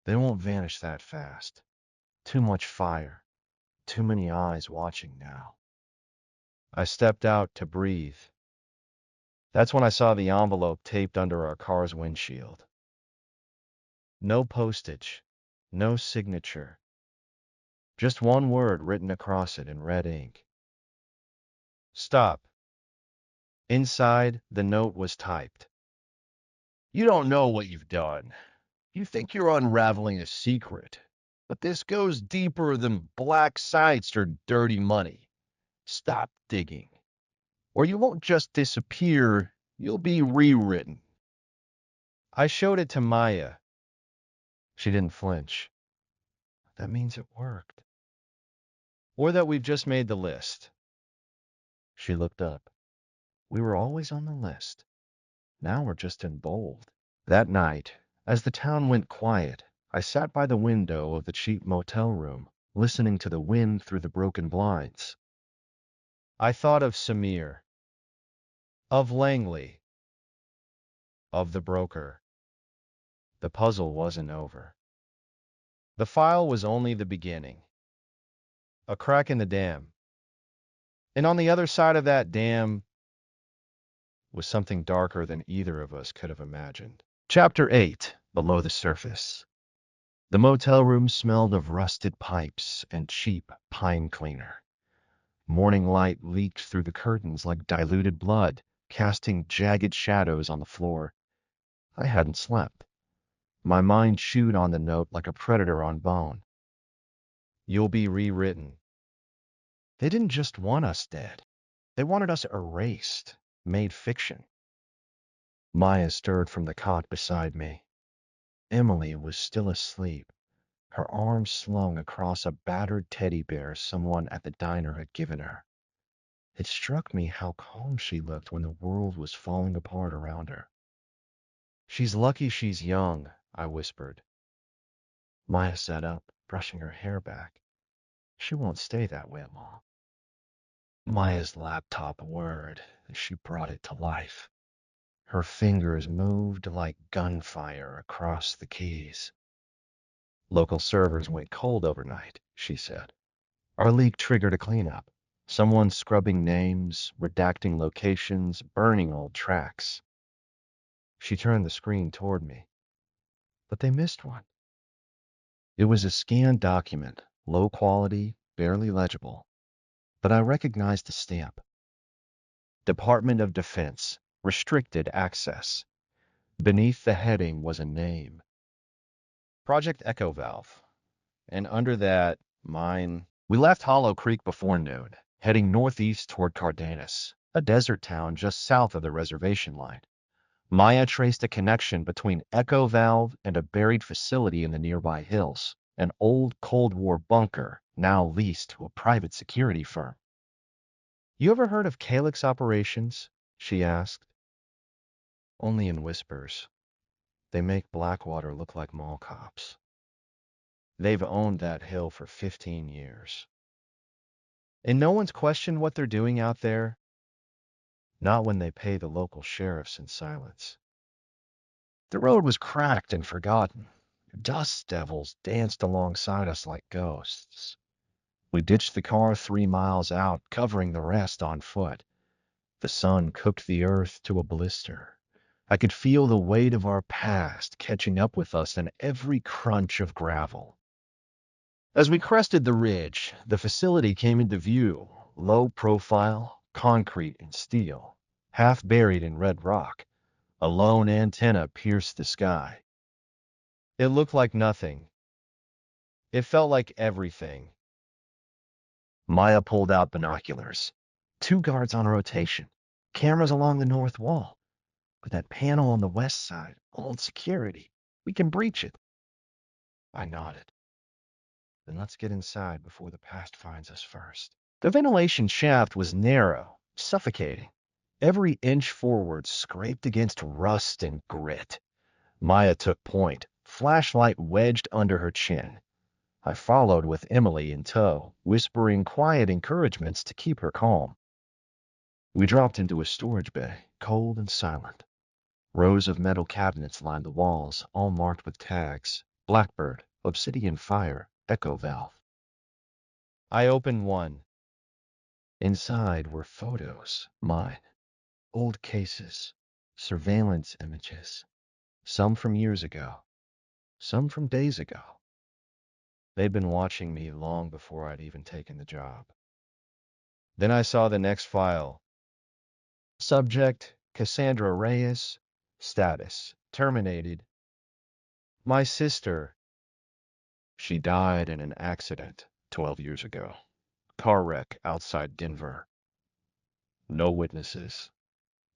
"They won't vanish that fast. Too much fire. Too many eyes watching now." I stepped out to breathe. That's when I saw the envelope taped under our car's windshield. No postage. No signature. Just one word written across it in red ink. "Stop." Inside, the note was typed. "You don't know what you've done. You think you're unraveling a secret. But this goes deeper than black sites or dirty money. Stop digging. Or you won't just disappear, you'll be rewritten." I showed it to Maya. She didn't flinch. "That means it worked." "Or that we've just made the list." She looked up. "We were always on the list. Now we're just in bold." That night, as the town went quiet, I sat by the window of the cheap motel room, listening to the wind through the broken blinds. I thought of Samir, of Langley, of the broker. The puzzle wasn't over. The file was only the beginning. A crack in the dam. And on the other side of that dam was something darker than either of us could have imagined. Chapter 8. Below the Surface. The motel room smelled of rusted pipes and cheap pine cleaner. Morning light leaked through the curtains like diluted blood, casting jagged shadows on the floor. I hadn't slept. My mind chewed on the note like a predator on bone. "You'll be rewritten." They didn't just want us dead. They wanted us erased, made fiction. Maya stirred from the cot beside me. Emily was still asleep, her arms slung across a battered teddy bear someone at the diner had given her. It struck me how calm she looked when the world was falling apart around her. "She's lucky she's young," I whispered. Maya sat up, brushing her hair back. "She won't stay that way long." Maya's laptop whirred as she brought it to life. Her fingers moved like gunfire across the keys. "Local servers went cold overnight," she said. "Our leak triggered a cleanup. Someone scrubbing names, redacting locations, burning old tracks." She turned the screen toward me. "But they missed one." It was a scanned document, low quality, barely legible. But I recognized the stamp. Department of Defense, restricted access. Beneath the heading was a name. Project Echo Valve. And under that, mine. We left Hollow Creek before noon, heading northeast toward Cardenas, a desert town just south of the reservation line. Maya traced a connection between Echo Valve and a buried facility in the nearby hills, an old Cold War bunker now leased to a private security firm. "You ever heard of Calyx operations?" she asked. "Only in whispers. They make Blackwater look like mall cops." They've owned that hill for 15 years. And no one's questioned what they're doing out there, not when they pay the local sheriffs in silence. The road was cracked and forgotten. Dust devils danced alongside us like ghosts. We ditched the car 3 miles out, covering the rest on foot. The sun cooked the earth to a blister. I could feel the weight of our past catching up with us in every crunch of gravel. As we crested the ridge, the facility came into view, low profile, concrete and steel, half buried in red rock. A lone antenna pierced the sky. It looked like nothing. It felt like everything. Maya pulled out binoculars. 2 guards on rotation. Cameras along the north wall. But that panel on the west side, old security. We can breach it. I nodded. Then let's get inside before the past finds us first. The ventilation shaft was narrow, suffocating. Every inch forward scraped against rust and grit. Maya took point, flashlight wedged under her chin. I followed with Emily in tow, whispering quiet encouragements to keep her calm. We dropped into a storage bay, cold and silent. Rows of metal cabinets lined the walls, all marked with tags: Blackbird, Obsidian Fire, Echo Valve. I opened one. Inside were photos, mine, old cases, surveillance images, some from years ago, some from days ago. They'd been watching me long before I'd even taken the job. Then I saw the next file. Subject, Cassandra Reyes. Status, terminated. My sister. She died in an accident 12 years ago. Car wreck outside Denver. No witnesses.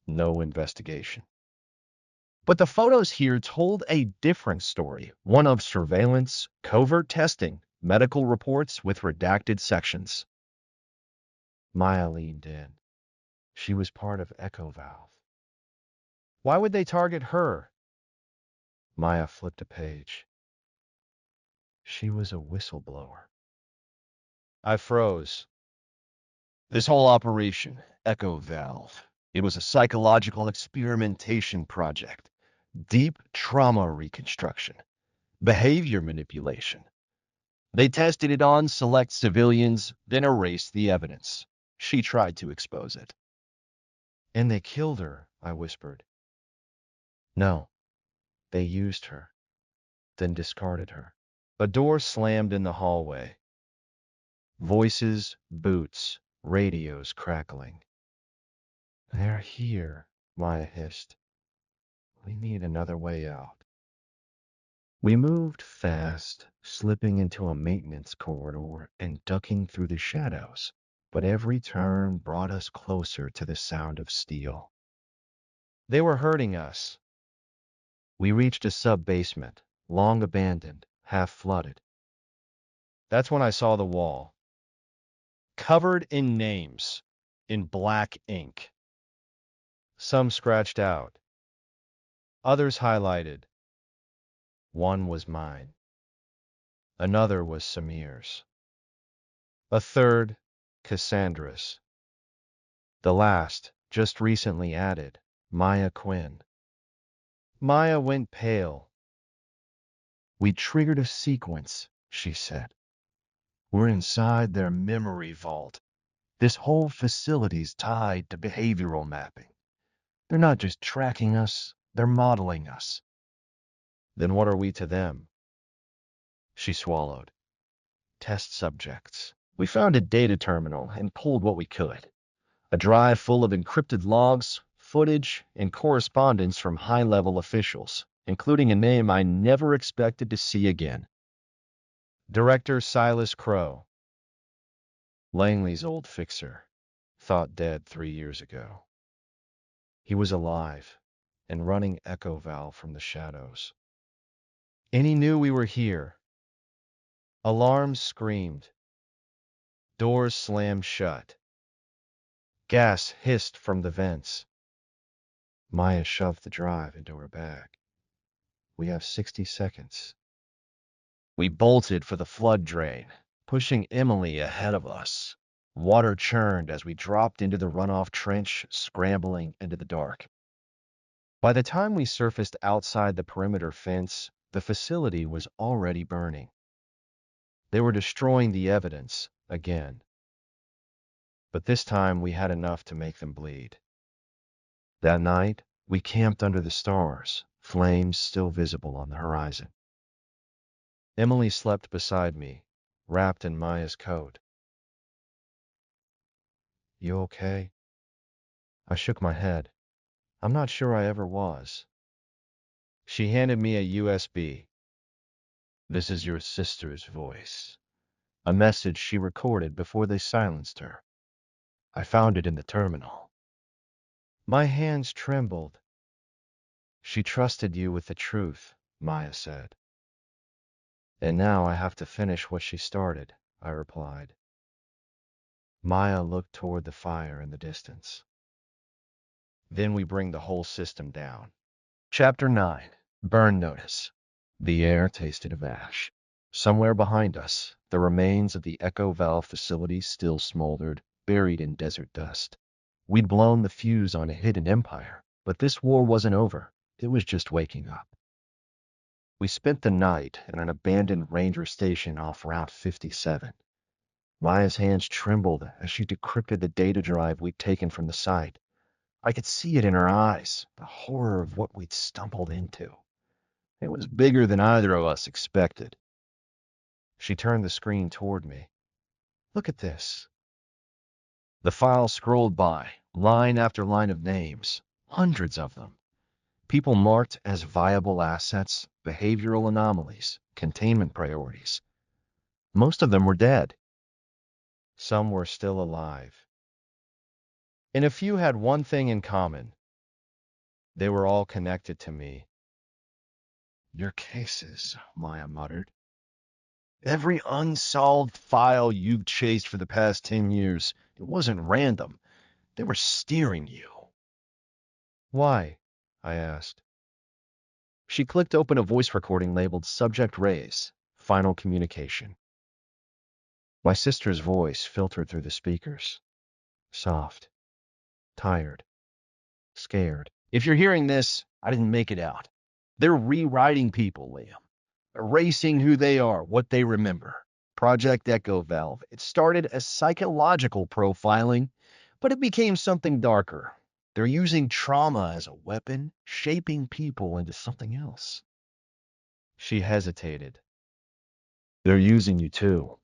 No investigation. But the photos here told a different story, one of surveillance, covert testing, medical reports with redacted sections. Maya leaned in. She was part of Echo Valve. Why would they target her? Maya flipped a page. She was a whistleblower. I froze. This whole operation, Echo Valve, it was a psychological experimentation project. Deep trauma reconstruction. Behavior manipulation. They tested it on select civilians, then erased the evidence. She tried to expose it. And they killed her, I whispered. No, they used her, then discarded her. A door slammed in the hallway. Voices, boots, radios crackling. They're here, Maya hissed. We need another way out. We moved fast, slipping into a maintenance corridor and ducking through the shadows, but every turn brought us closer to the sound of steel. They were hurting us. We reached a sub-basement, long abandoned, half flooded. That's when I saw the wall. Covered in names, in black ink. Some scratched out. Others highlighted. One was mine. Another was Samir's. A third, Cassandra's. The last, just recently added, Maya Quinn. Maya went pale. We triggered a sequence, she said. We're inside their memory vault. This whole facility's tied to behavioral mapping. They're not just tracking us, they're modeling us. Then what are we to them? She swallowed. Test subjects. We found a data terminal and pulled what we could. A drive full of encrypted logs, footage, and correspondence from high-level officials, including a name I never expected to see again. Director Silas Crow. Langley's old fixer, thought dead 3 years ago. He was alive and running Echo Valve from the shadows. And he knew we were here. Alarms screamed. Doors slammed shut. Gas hissed from the vents. Maya shoved the drive into her bag. We have 60 seconds. We bolted for the flood drain, pushing Emily ahead of us. Water churned as we dropped into the runoff trench, scrambling into the dark. By the time we surfaced outside the perimeter fence, the facility was already burning. They were destroying the evidence again. But this time we had enough to make them bleed. That night, we camped under the stars, flames still visible on the horizon. Emily slept beside me, wrapped in Maya's coat. You okay? I shook my head. I'm not sure I ever was. She handed me a USB. This is your sister's voice. A message she recorded before they silenced her. I found it in the terminal. My hands trembled. She trusted you with the truth, Maya said. And now I have to finish what she started, I replied. Maya looked toward the fire in the distance. Then we bring the whole system down. Chapter 9. Burn Notice. The air tasted of ash. Somewhere behind us, the remains of the Echo Valve facility still smoldered, buried in desert dust. We'd blown the fuse on a hidden empire, but this war wasn't over. It was just waking up. We spent the night at an abandoned ranger station off Route 57. Maya's hands trembled as she decrypted the data drive we'd taken from the site. I could see it in her eyes, the horror of what we'd stumbled into. It was bigger than either of us expected. She turned the screen toward me. Look at this. The file scrolled by, line after line of names, hundreds of them. People marked as viable assets, behavioral anomalies, containment priorities. Most of them were dead. Some were still alive. And a few had one thing in common. They were all connected to me. Your cases, Maya muttered. Every unsolved file you've chased for the past 10 years, it wasn't random. They were steering you. Why? I asked. She clicked open a voice recording labeled Subject Raise, Final Communication. My sister's voice filtered through the speakers. Soft, tired, scared. If you're hearing this, I didn't make it out. They're rewriting people, Liam. Erasing who they are, what they remember. Project Echo Valve. It started as psychological profiling, but it became something darker. They're using trauma as a weapon, shaping people into something else. She hesitated. They're using you too.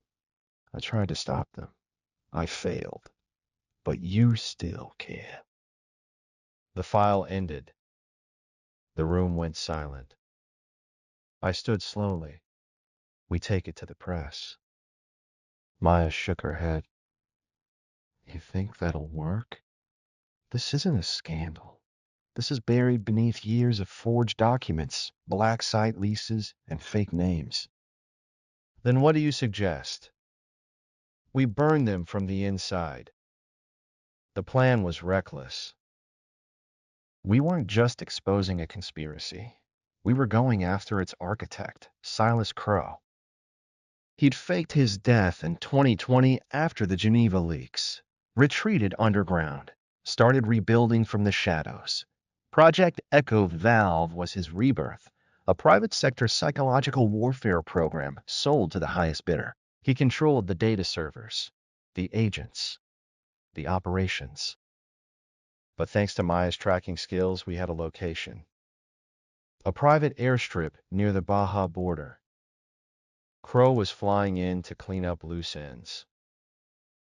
I tried to stop them. I failed. But you still can. The file ended. The room went silent. I stood slowly. We take it to the press. Maya shook her head. You think that'll work? This isn't a scandal. This is buried beneath years of forged documents, black site leases, and fake names. Then what do you suggest? We burn them from the inside. The plan was reckless. We weren't just exposing a conspiracy. We were going after its architect, Silas Crow. He'd faked his death in 2020 after the Geneva leaks, retreated underground, started rebuilding from the shadows. Project Echo Valve was his rebirth, a private sector psychological warfare program sold to the highest bidder. He controlled the data servers, the agents, the operations. But thanks to Maya's tracking skills, we had a location. A private airstrip near the Baja border. Crow was flying in to clean up loose ends.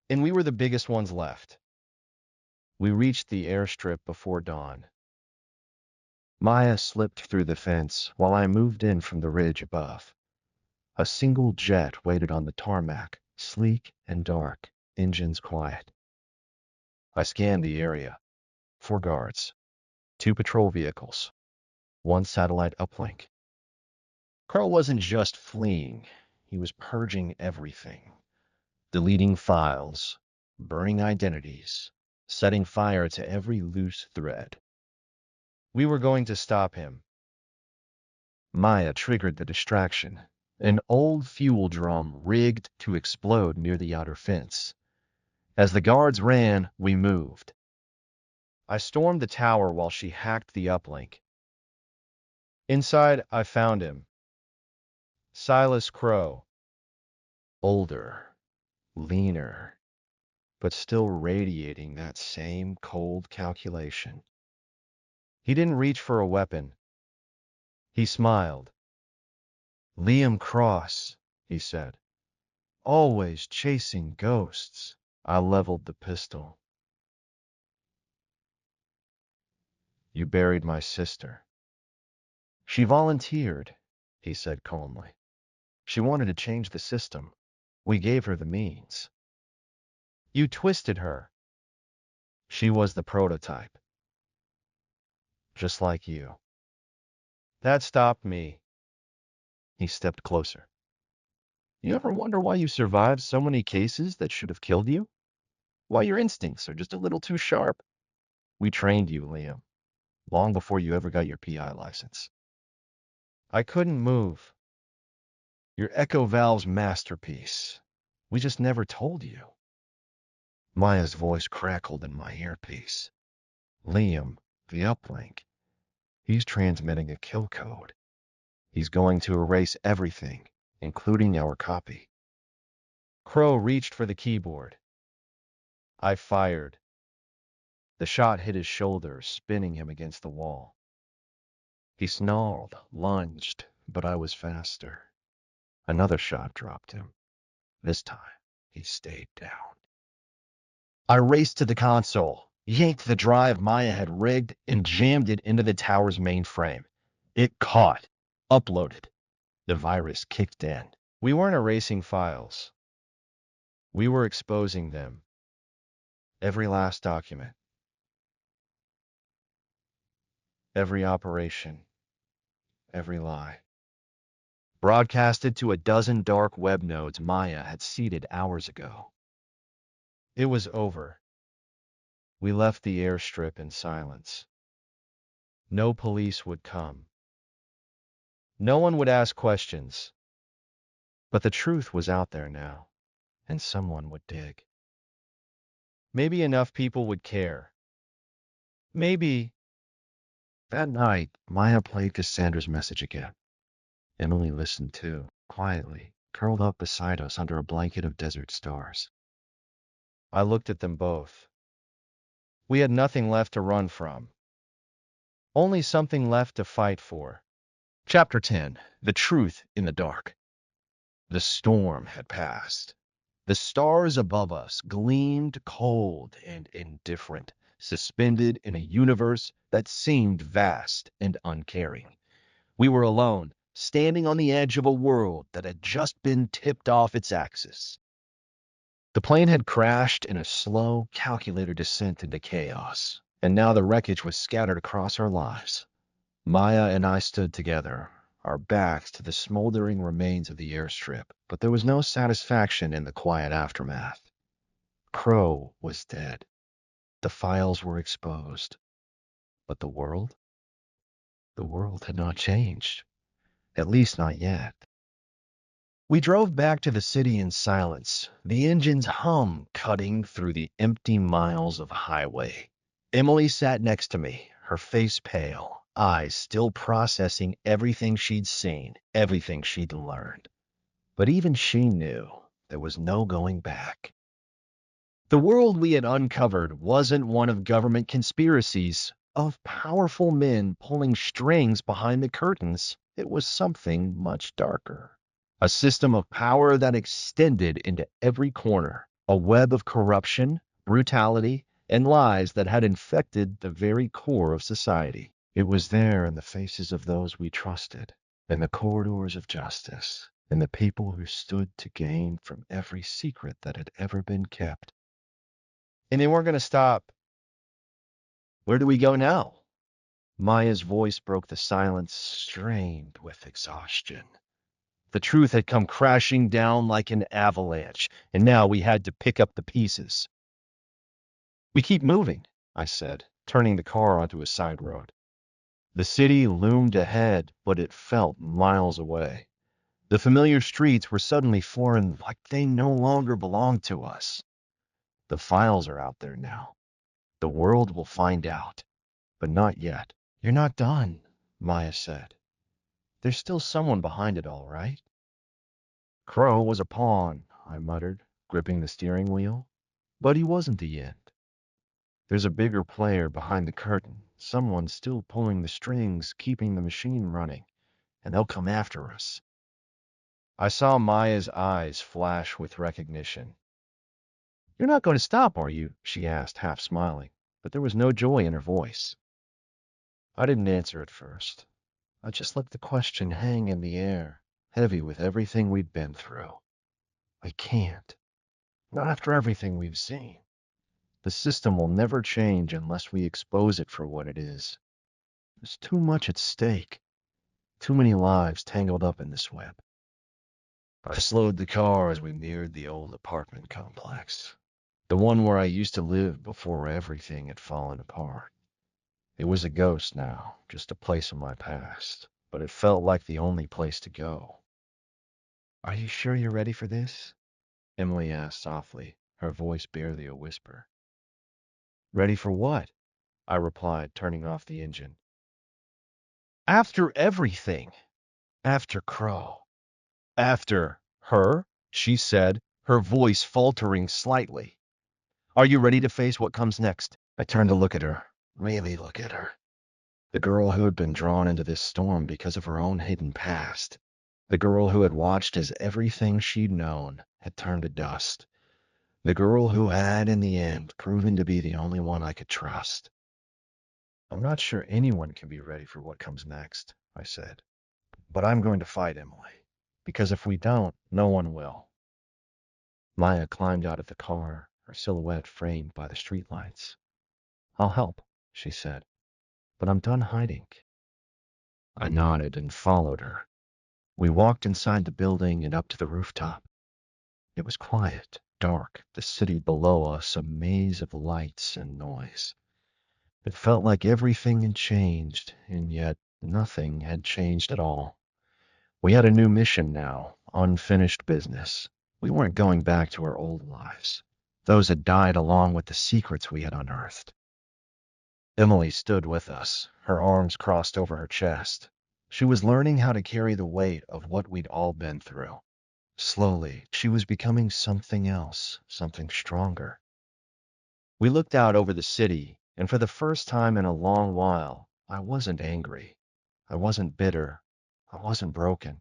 And we were the biggest ones left. We reached the airstrip before dawn. Maya slipped through the fence while I moved in from the ridge above. A single jet waited on the tarmac, sleek and dark, engines quiet. I scanned the area. 4 guards, 2 patrol vehicles, 1 satellite uplink. Crow wasn't just fleeing, he was purging everything. Deleting files, burning identities, setting fire to every loose thread. We were going to stop him. Maya triggered the distraction. An old fuel drum rigged to explode near the outer fence. As the guards ran, we moved. I stormed the tower while she hacked the uplink. Inside, I found him. Silas Crow. Older, leaner, but still radiating that same cold calculation. He didn't reach for a weapon. He smiled. Liam Cross, he said. Always chasing ghosts. I leveled the pistol. You buried my sister. She volunteered, he said calmly. She wanted to change the system. We gave her the means. You twisted her. She was the prototype. Just like you. That stopped me. He stepped closer. You ever wonder why you survived so many cases that should have killed you? Why your instincts are just a little too sharp? We trained you, Liam, long before you ever got your PI license. I couldn't move. Your echo valve's masterpiece. We just never told you. Maya's voice crackled in my earpiece. Liam, the uplink. He's transmitting a kill code. He's going to erase everything, including our copy. Crow reached for the keyboard. I fired. The shot hit his shoulder, spinning him against the wall. He snarled, lunged, but I was faster. Another shot dropped him. This time, he stayed down. I raced to the console, yanked the drive Maya had rigged, and jammed it into the tower's mainframe. It caught, uploaded. The virus kicked in. We weren't erasing files. We were exposing them. Every last document. Every operation. Every lie. Broadcasted to a dozen dark web nodes Maya had seeded hours ago. It was over. We left the airstrip in silence. No police would come. No one would ask questions. But the truth was out there now, and someone would dig. Maybe enough people would care. Maybe. That night, Maya played Cassandra's message again. Emily listened too, quietly, curled up beside us under a blanket of desert stars. I looked at them both. We had nothing left to run from. Only something left to fight for. Chapter 10. The Truth in the Dark. The storm had passed. The stars above us gleamed cold and indifferent, suspended in a universe that seemed vast and uncaring. We were alone, standing on the edge of a world that had just been tipped off its axis. The plane had crashed in a slow, calculated descent into chaos, and now the wreckage was scattered across our lives. Maya and I stood together, our backs to the smoldering remains of the airstrip, but there was no satisfaction in the quiet aftermath. Crow was dead. The files were exposed. But the world? The world had not changed. At least not yet. We drove back to the city in silence, the engine's hum cutting through the empty miles of highway. Emily sat next to me, her face pale, eyes still processing everything she'd seen, everything she'd learned. But even she knew there was no going back. The world we had uncovered wasn't one of government conspiracies, of powerful men pulling strings behind the curtains. It was something much darker. A system of power that extended into every corner, a web of corruption, brutality, and lies that had infected the very core of society. It was there in the faces of those we trusted, in the corridors of justice, in the people who stood to gain from every secret that had ever been kept. And they weren't going to stop. Where do we go now? Maya's voice broke the silence, strained with exhaustion. The truth had come crashing down like an avalanche, and now we had to pick up the pieces. We keep moving, I said, turning the car onto a side road. The city loomed ahead, but it felt miles away. The familiar streets were suddenly foreign, like they no longer belonged to us. The files are out there now. The world will find out, but not yet. You're not done, Maya said. There's still someone behind it all, right? Crow was a pawn, I muttered, gripping the steering wheel. But he wasn't the end. There's a bigger player behind the curtain, someone still pulling the strings, keeping the machine running, and they'll come after us. I saw Maya's eyes flash with recognition. You're not going to stop, are you? She asked, half smiling, but there was no joy in her voice. I didn't answer at first. I just let the question hang in the air, heavy with everything we'd been through. I can't. Not after everything we've seen. The system will never change unless we expose it for what it is. There's too much at stake. Too many lives tangled up in this web. I slowed the car as we neared the old apartment complex. The one where I used to live before everything had fallen apart. It was a ghost now, just a place of my past. But it felt like the only place to go. Are you sure you're ready for this? Emily asked softly, her voice barely a whisper. Ready for what? I replied, turning off the engine. After everything. After Crow. After her, she said, her voice faltering slightly. Are you ready to face what comes next? I turned to look at her, really look at her. The girl who had been drawn into this storm because of her own hidden past. The girl who had watched as everything she'd known had turned to dust. The girl who had, in the end, proven to be the only one I could trust. I'm not sure anyone can be ready for what comes next, I said. But I'm going to fight, Emily. Because if we don't, no one will. Maya climbed out of the car, her silhouette framed by the streetlights. I'll help, she said. But I'm done hiding. I nodded and followed her. We walked inside the building and up to the rooftop. It was quiet, dark, the city below us a maze of lights and noise. It felt like everything had changed, and yet nothing had changed at all. We had a new mission now, unfinished business. We weren't going back to our old lives. Those had died along with the secrets we had unearthed. Emily stood with us, her arms crossed over her chest. She was learning how to carry the weight of what we'd all been through. Slowly, she was becoming something else, something stronger. We looked out over the city, and for the first time in a long while, I wasn't angry. I wasn't bitter. I wasn't broken.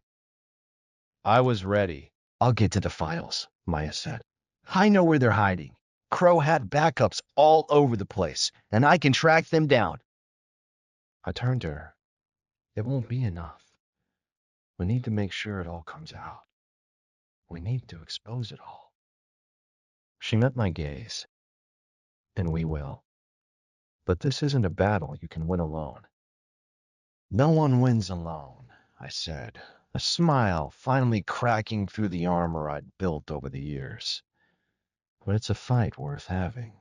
I was ready. I'll get to the files, Maya said. I know where they're hiding. Crow had backups all over the place, and I can track them down. I turned to her. It won't be enough. We need to make sure it all comes out. We need to expose it all. She met my gaze. And we will. But this isn't a battle you can win alone. No one wins alone, I said, a smile finally cracking through the armor I'd built over the years. But it's a fight worth having.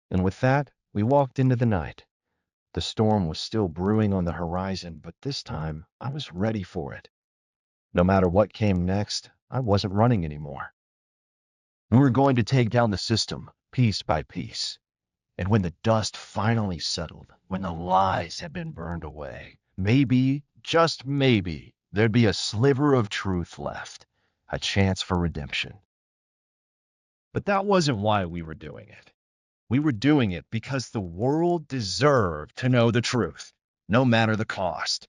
And with that, we walked into the night. The storm was still brewing on the horizon, but this time I was ready for it. No matter what came next, I wasn't running anymore. We were going to take down the system, piece by piece. And when the dust finally settled, when the lies had been burned away, maybe, just maybe, there'd be a sliver of truth left, a chance for redemption. But that wasn't why we were doing it. We were doing it because the world deserved to know the truth, no matter the cost.